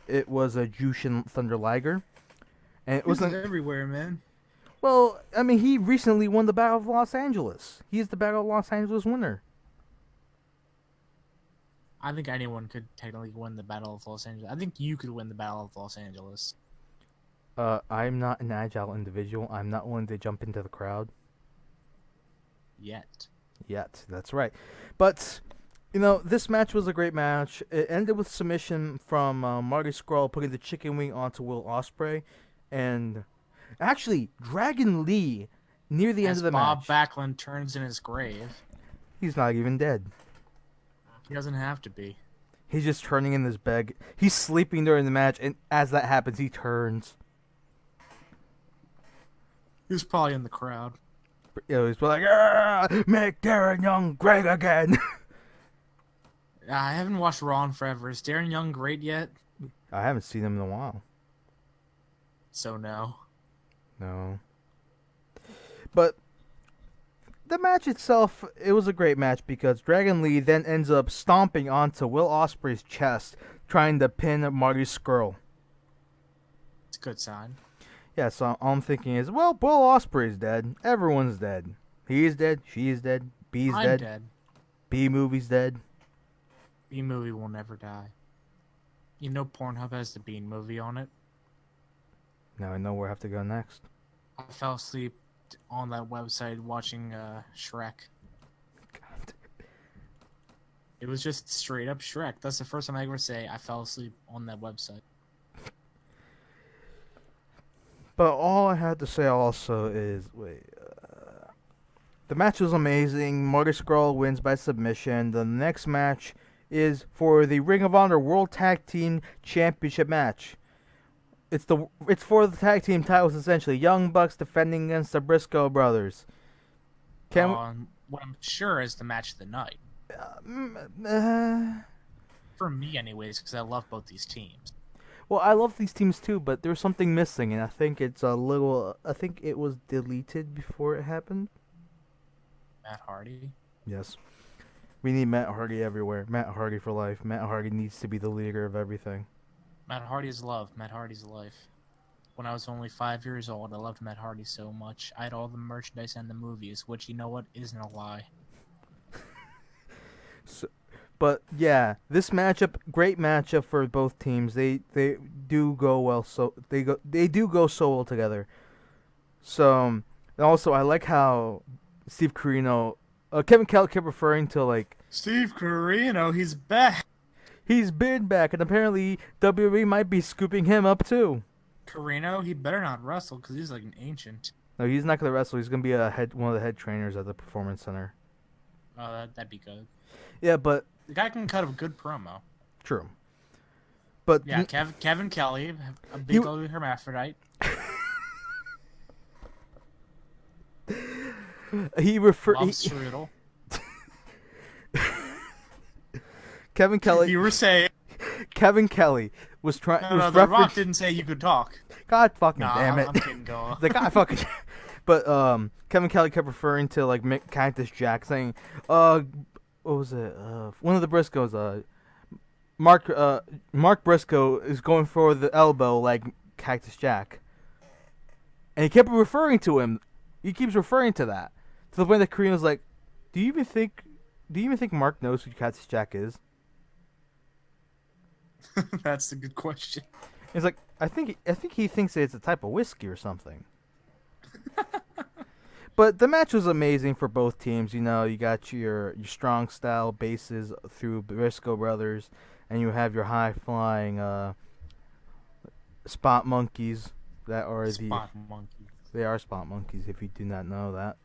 it was a Jushin Thunder Liger, and it wasn't
everywhere, man.
Well, I mean, he recently won the Battle of Los Angeles. He is the Battle of Los Angeles winner.
I think anyone could technically win the Battle of Los Angeles. I think you could win the Battle of Los Angeles.
I'm not an agile individual. I'm not willing to jump into the crowd. Yet, that's right. But, this match was a great match. It ended with submission from Marty Scurll putting the chicken wing onto Will Ospreay. And actually, Dragon Lee, near the end of the match.
Bob Backlund turns in his grave.
He's not even dead.
He doesn't have to be.
He's just turning in his bed. He's sleeping during the match, and as that happens, he turns.
He was probably in the crowd.
He's like, make Darren Young great again.
I haven't watched Raw in forever. Is Darren Young great yet?
I haven't seen him in a while.
So no.
No. But the match itself, it was a great match because Dragon Lee then ends up stomping onto Will Ospreay's chest, trying to pin Marty Scurll.
It's a good sign.
Yeah, so all I'm thinking is, well, Will Ospreay's dead. Everyone's dead. He's dead. She's dead. B's
I'm dead.
B-movie's dead.
B-movie will never die. You know Pornhub has the Bean movie on it?
Now I know where I have to go next.
I fell asleep on that website watching Shrek.
God.
It was just straight up Shrek. That's the first time I ever say I fell asleep on that website.
But all I had to say also is, the match was amazing. Marty Scurll wins by submission. The next match is for the Ring of Honor World Tag Team Championship match. It's for the tag team titles essentially. Young Bucks defending against the Briscoe brothers.
What I'm sure is the match of the night. For me, anyways, because I love both these teams.
Well, I love these teams too, but there's something missing, and I think it's a little. I think it was deleted before it happened.
Matt Hardy.
Yes, we need Matt Hardy everywhere. Matt Hardy for life. Matt Hardy needs to be the leader of everything.
Matt Hardy's love. Matt Hardy's life. When I was only 5 years old, I loved Matt Hardy so much. I had all the merchandise and the movies, which, you know what, isn't a lie.
But yeah, this matchup, great matchup for both teams. They do go well. So they do go so well together. So and also, I like how Steve Corino, Kevin Kelly kept referring to like
Steve Corino. He's back.
He's been back, and apparently WWE might be scooping him up too.
Corino, he better not wrestle because he's like an ancient.
No, he's not gonna wrestle. He's gonna be one of the head trainers at the Performance Center.
Oh, that'd be good.
Yeah, but
the guy can cut a good promo.
True. But
yeah, Kevin Kelly, a big ugly hermaphrodite.
He referred.
Strudel.
Kevin Kelly.
You were saying.
Kevin Kelly was trying
No,
was
no, The Rock
referenced.
didn't say you could talk.
God
No,
fucking damn it!
I'm kidding. Go.
The guy fucking. But Kevin Kelly kept referring to like Cactus Jack, saying, what was it? One of the Briscoes, Mark Mark Briscoe is going for the elbow like Cactus Jack, and he kept referring to him. He keeps referring to that to the point that Korean was like, Do you even think Mark knows who Cactus Jack is?"
That's a good question.
He's like, I think he thinks it's a type of whiskey or something." But the match was amazing for both teams. You know, you got your strong style bases through Briscoe brothers, and you have your high flying spot monkeys that are
Spot monkey.
they are spot monkeys if you do not know that.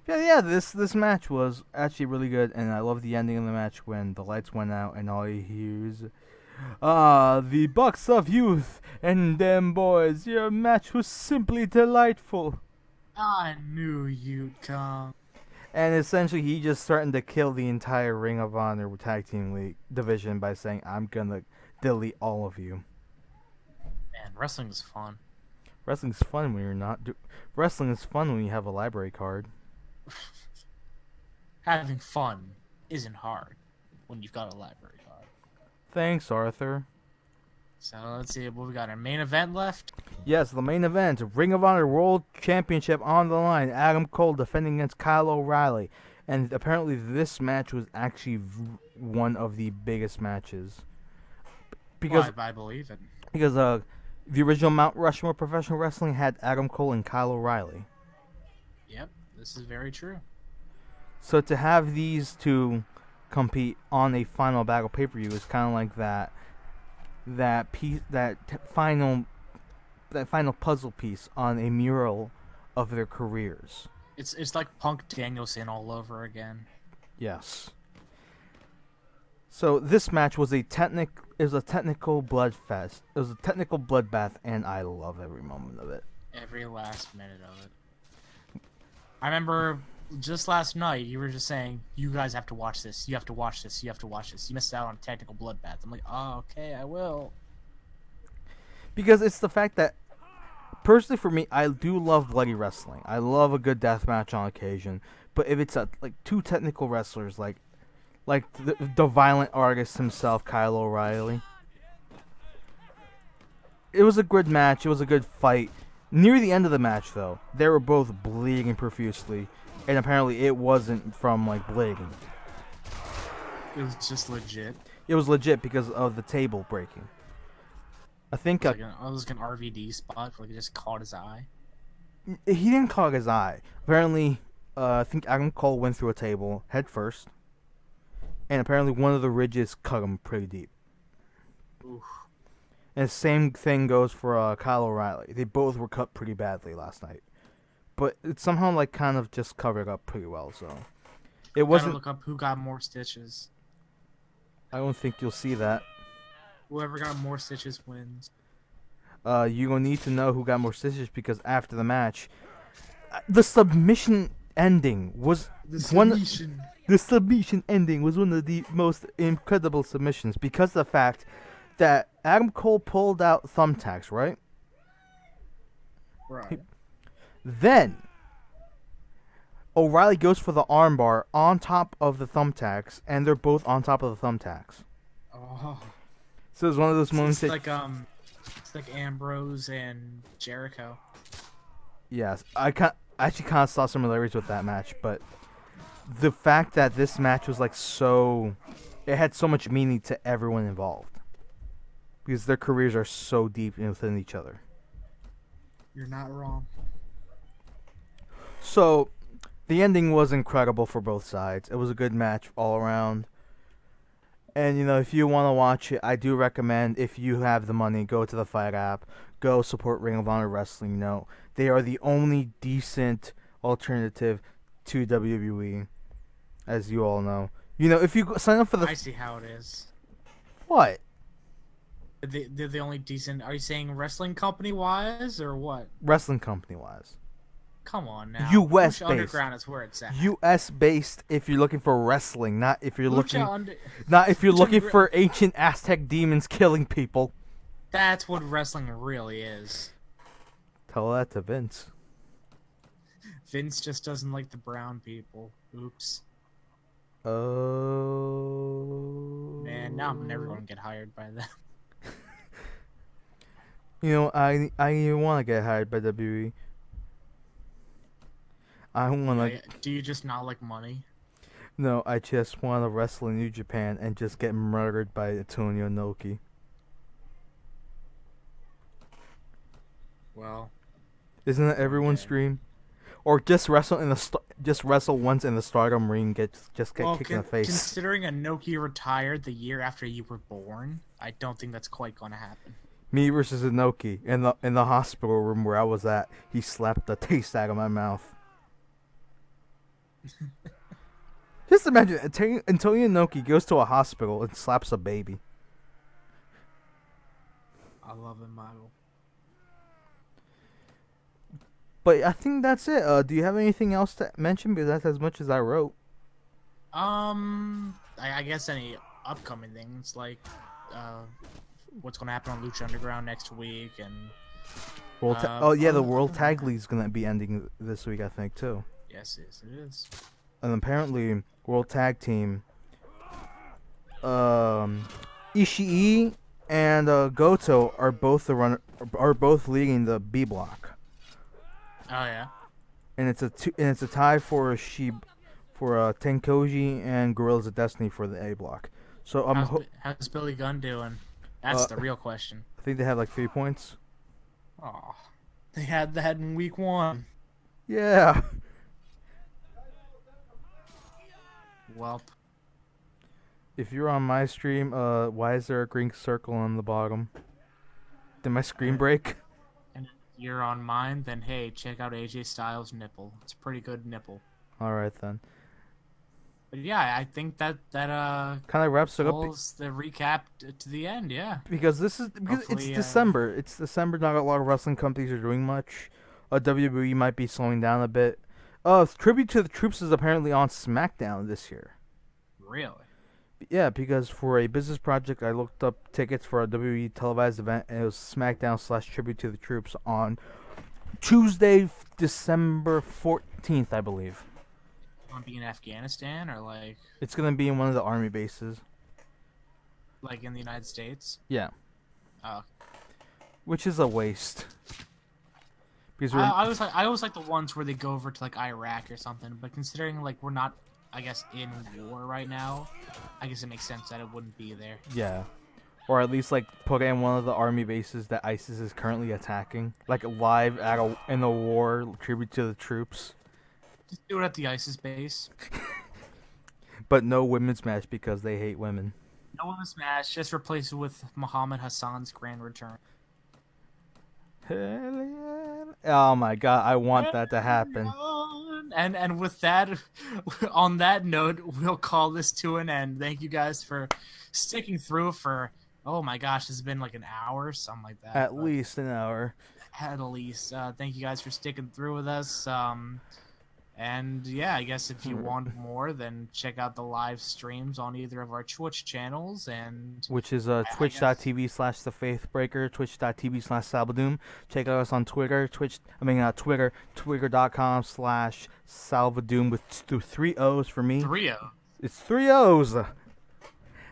Yeah. This match was actually really good, and I love the ending of the match when the lights went out and all you hear is, the Bucks of Youth and them boys. Your match was simply delightful.
I knew you'd come.
And essentially, he just threatened to kill the entire Ring of Honor Tag Team League division by saying, "I'm gonna delete all of you."
Man, wrestling is fun.
Wrestling's fun when you're not. Wrestling is fun when you have a library card.
Having fun isn't hard when you've got a library card.
Thanks, Arthur.
So let's see what we got. Our main event left.
Yes, the main event, Ring of Honor World Championship on the line. Adam Cole defending against Kyle O'Reilly. And apparently this match was actually one of the biggest matches. Because
I believe it.
because the original Mount Rushmore Professional Wrestling had Adam Cole and Kyle O'Reilly.
Yep, this is very true.
So to have these two compete on a final battle pay-per-view is kind of like final puzzle piece on a mural of their careers.
It's like Punk Danielson all over again.
Yes. So this match was a technical blood fest. It was a technical bloodbath, and I love every moment of it.
Every last minute of it. I remember just last night you were just saying, "You guys have to watch this. You have to watch this. You have to watch this. You missed out on a technical bloodbath." I'm like, "Oh, okay, I will."
Because it's the fact that, personally for me, I do love bloody wrestling. I love a good death match on occasion. But if it's like two technical wrestlers, like the violent artist himself, Kyle O'Reilly, it was a good match. It was a good fight. Near the end of the match, though, they were both bleeding profusely, and apparently it wasn't from like bleeding.
It was just legit.
It was legit because of the table breaking. I think
It was like an RVD spot where he just caught his eye.
he didn't clog his eye. Apparently, I think Adam Cole went through a table head first, and apparently one of the ridges cut him pretty deep.
Oof.
And the same thing goes for Kyle O'Reilly. They both were cut pretty badly last night, but it somehow like kind of just covered up pretty well. So it wasn't.
Gotta look up who got more stitches.
I don't think you'll see that.
Whoever got more stitches wins.
You gonna need to know who got more stitches because after the match, the submission ending was
The submission.
The submission ending was one of the most incredible submissions because of the fact that Adam Cole pulled out thumbtacks, right?
Right.
Then O'Reilly goes for the armbar on top of the thumbtacks, and they're both on top of the thumbtacks.
Oh.
So it's one of those moments
It's
that,
like it's like Ambrose and Jericho.
yes, I actually kind of saw similarities with that match, but the fact that this match was like it had so much meaning to everyone involved because their careers are so deep within each other.
You're not wrong.
So the ending was incredible for both sides. It was a good match all around. And, you know, if you want to watch it, I do recommend, if you have the money, go to the Fight app. Go support Ring of Honor Wrestling. You know, they are the only decent alternative to WWE, as you all know. You know, if you sign up for the...
I see how it is.
What?
They're the only decent... Are you saying wrestling company-wise, or what?
Wrestling company-wise.
Come on now.
U.S.
Lucha
based.
Underground is where it's at.
U.S. based. If you're looking for wrestling,
Lucha Under.
not if you're
Lucha
looking
Underground.
for ancient Aztec demons killing people.
That's what wrestling really is.
Tell that to Vince.
Vince just doesn't like the brown people. Oops.
Oh.
Man, now I'm never going to get hired by them.
You know, I want to get hired by WWE. I want to.
Do you just not like money?
No, I just want to wrestle in New Japan and just get murdered by Antonio Inoki.
Well,
Isn't that everyone's
okay.
dream? Or just wrestle just wrestle once in the Stardom ring, get kicked in the face.
Considering Inoki retired the year after you were born, I don't think that's quite going to happen.
Me versus Inoki in the hospital room where I was at. He slapped the taste out of my mouth. Just imagine Antonio Inoki goes to a hospital and slaps a baby.
I love him, Michael.
But I think that's it. Do you have anything else to mention? Because that's as much as I wrote.
I guess any upcoming things like what's going to happen on Lucha Underground next week and
The World Tag League's gonna be ending this week, I think, too.
Yes, it is.
And apparently, World Tag Team, Ishii and Goto are both leading the B block.
Oh yeah.
And it's a tie for Tenkoji and Gorillas of Destiny for the A block. So
how's Billy Gunn doing? That's the real question.
I think they have like 3 points.
Oh, they had that in week 1.
Yeah.
Welp.
If you're on my stream, why is there a green circle on the bottom? Did my screen break?
And if you're on mine, then hey, check out AJ Styles' nipple. It's a pretty good nipple.
All right then.
But yeah, I think that
kind of wraps it up.
pulls the recap to the end. Yeah.
Because it's December. It's December. Not a lot of wrestling companies are doing much. WWE might be slowing down a bit. Tribute to the Troops is apparently on SmackDown this year.
Really?
Yeah, because for a business project, I looked up tickets for a WWE televised event, and it was SmackDown / Tribute to the Troops on Tuesday, December 14th, I believe.
Want to be in Afghanistan or like?
It's gonna be in one of the army bases.
Like in the United States?
Yeah.
Oh.
Which is a waste. Because
I always like the ones where they go over to like Iraq or something. But considering like we're not, I guess, in war right now, I guess it makes sense that it wouldn't be there.
Yeah. Or at least like put it in one of the army bases that ISIS is currently attacking, like live in the war, tribute to the troops.
Just do it at the ISIS base.
But no women's match because they hate women.
No women's match. Just replace it with Muhammad Hassan's grand return.
Hell yeah. Oh my god, I want that to happen.
And with that, on that note, we'll call this to an end. Thank you guys for sticking through for, oh my gosh, it's been like an hour, something like that.
At least an hour.
At least. Thank you guys for sticking through with us. And yeah, I guess if you want more, then check out the live streams on either of our Twitch channels, and
which is twitch.tv/the Faithbreaker, twitch.tv/Salvadoom. Check out us on Twitter, twitter.com/Salvadoom with 3 O's for me.
3 O's.
It's 3 O's.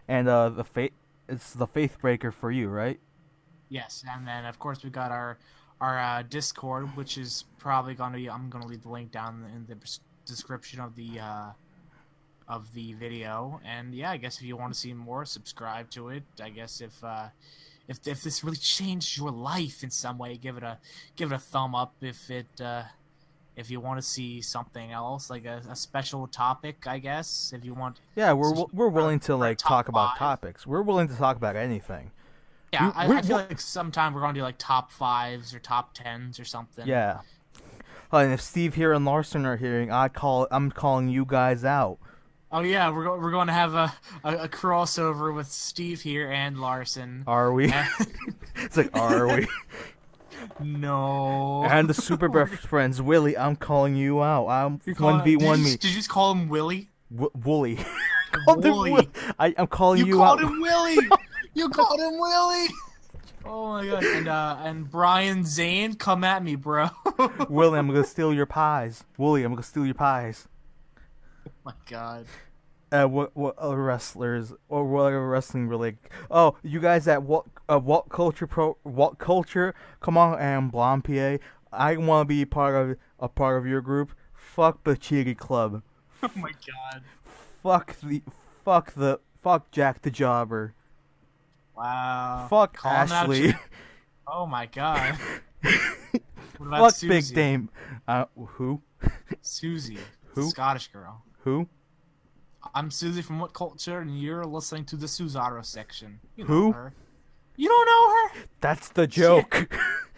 And it's the Faithbreaker for you, right?
Yes, and then of course we got our Discord, which is probably going to be, I'm going to leave the link down in the description of the video. And yeah, I guess if you want to see more, subscribe to it. I guess if this really changed your life in some way, give it a thumb up. If you want to see something else, like a special topic, I guess if you want.
Yeah, we're willing to like talk about topics. We're willing to talk about anything.
Yeah, I feel like sometime we're going to do like top 5s or top 10s or something.
Yeah. And if Steve here and Larson are hearing, I'm calling you guys out.
Oh yeah, we're going to have a crossover with Steve here and Larson.
Are we? It's like, are we?
No.
And the super best friends, Willie. I'm calling you out. I'm
You're
one
calling.
v one me.
Did you just call him Willie?
Wooly. Called him Will.
Wooly.
I'm calling
You
you
called
out.
him Willie. You called him Willie. Oh my god. And Brian Zane, come at me, bro. Oh
Willie, I'm gonna steal your pies. Wooly, I'm gonna steal your pies.
my god.
What other wrestlers or what other wrestling related? Oh, you guys at what culture? Come on, and Blonde PA. I want to be part of your group. Fuck the Chigi Club.
Oh my god.
Fuck fuck Jack the Jobber.
Wow.
Fuck
Calling out
Ashley.
you. Oh my god. What about
Fuck
Susie?
Big Dame. Who?
Susie.
Who?
Scottish girl.
Who?
I'm Susie from What Culture, and you're listening to the Suzaro section. You know
Who?
her. You don't know her?
That's the joke.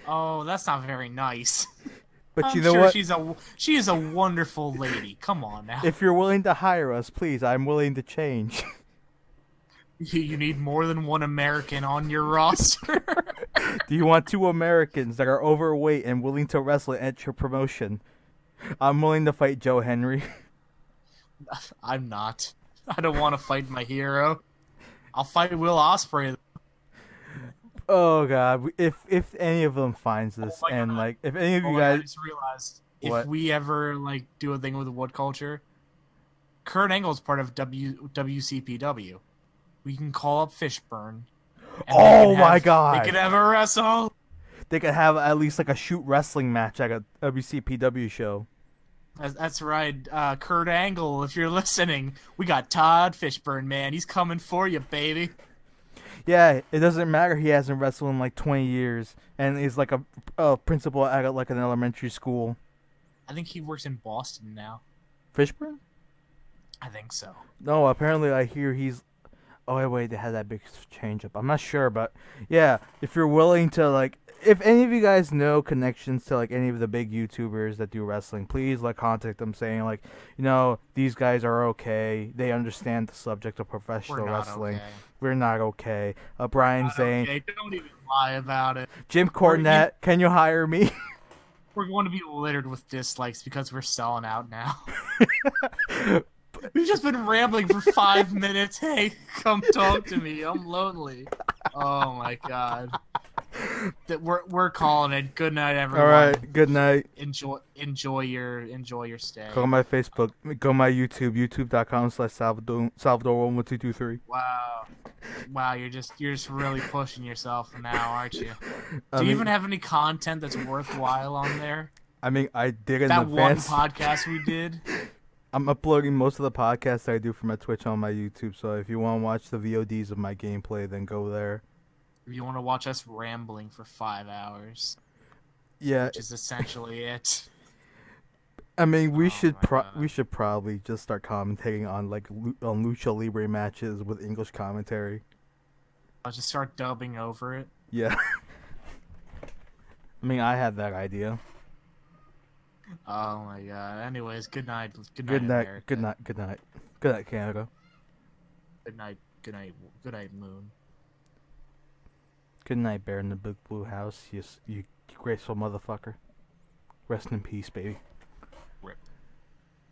Oh, that's not very nice.
But
I'm
you know
sure
what?
she is a wonderful lady. Come on now.
If you're willing to hire us, please, I'm willing to change.
You need more than one American on your roster.
Do you want 2 Americans that are overweight and willing to wrestle at your promotion? I'm willing to fight Joe Henry.
I'm not. I don't want to fight my hero. I'll fight Will Ospreay.
Oh god, if any of them finds this,
Oh my
and
God.
like if any of
Oh
you
my God, I
guys,
just realized
What?
if we ever like do a thing with What Culture, Kurt Angle's part of WCPW. We can call up Fishburne. and
Oh my God.
They could have a wrestle.
they could have at least like a shoot wrestling match at a WCPW show.
That's right, Kurt Angle. If you're listening, we got Todd Fishburne, man. He's coming for you, baby.
Yeah, it doesn't matter. He hasn't wrestled in like 20 years, and he's like a principal at like an elementary school.
I think he works in Boston now.
Fishburne?
I think so.
No, apparently I hear he's. Oh wait, they had that big change up. I'm not sure, but yeah, if you're willing to like, if any of you guys know connections to like any of the big YouTubers that do wrestling, please like contact them saying like, these guys are okay. They understand the subject of professional
We're not
wrestling.
okay.
We're not okay. Brian
Not
Zane,
okay. Don't even lie about it.
Jim Cornette, can you hire me?
We're going to be littered with dislikes because we're selling out now. We've just been rambling for 5 minutes. Hey, come talk to me. I'm lonely. Oh my god. We're calling it. Good night, everyone.
All right, good night.
Enjoy your stay.
Go on my Facebook. Go on my YouTube. YouTube.com/Salvador11223.
Wow, you're just really pushing yourself now, aren't you?
I
Do you
mean-
even have any content that's worthwhile on there?
I mean, I did in
That one
advance.
podcast we did.
I'm uploading most of the podcasts I do for my Twitch on my YouTube, so if you want to watch the VODs of my gameplay, then go there.
If you want to watch us rambling for 5 hours,
Yeah,
which is essentially it.
I mean, we
Oh
should
my God.
we should probably just start commentating on like on Lucha Libre matches with English commentary.
I'll just start dubbing over it.
Yeah. I mean, I had that idea.
Oh my god. Anyways, good night. Good night,
Good night.
America.
Good night. Good night. Good night, Canada.
Good night. Good night. Good night, Moon.
Good night, Bear in the Big Blue House. You graceful motherfucker. Rest in peace, baby.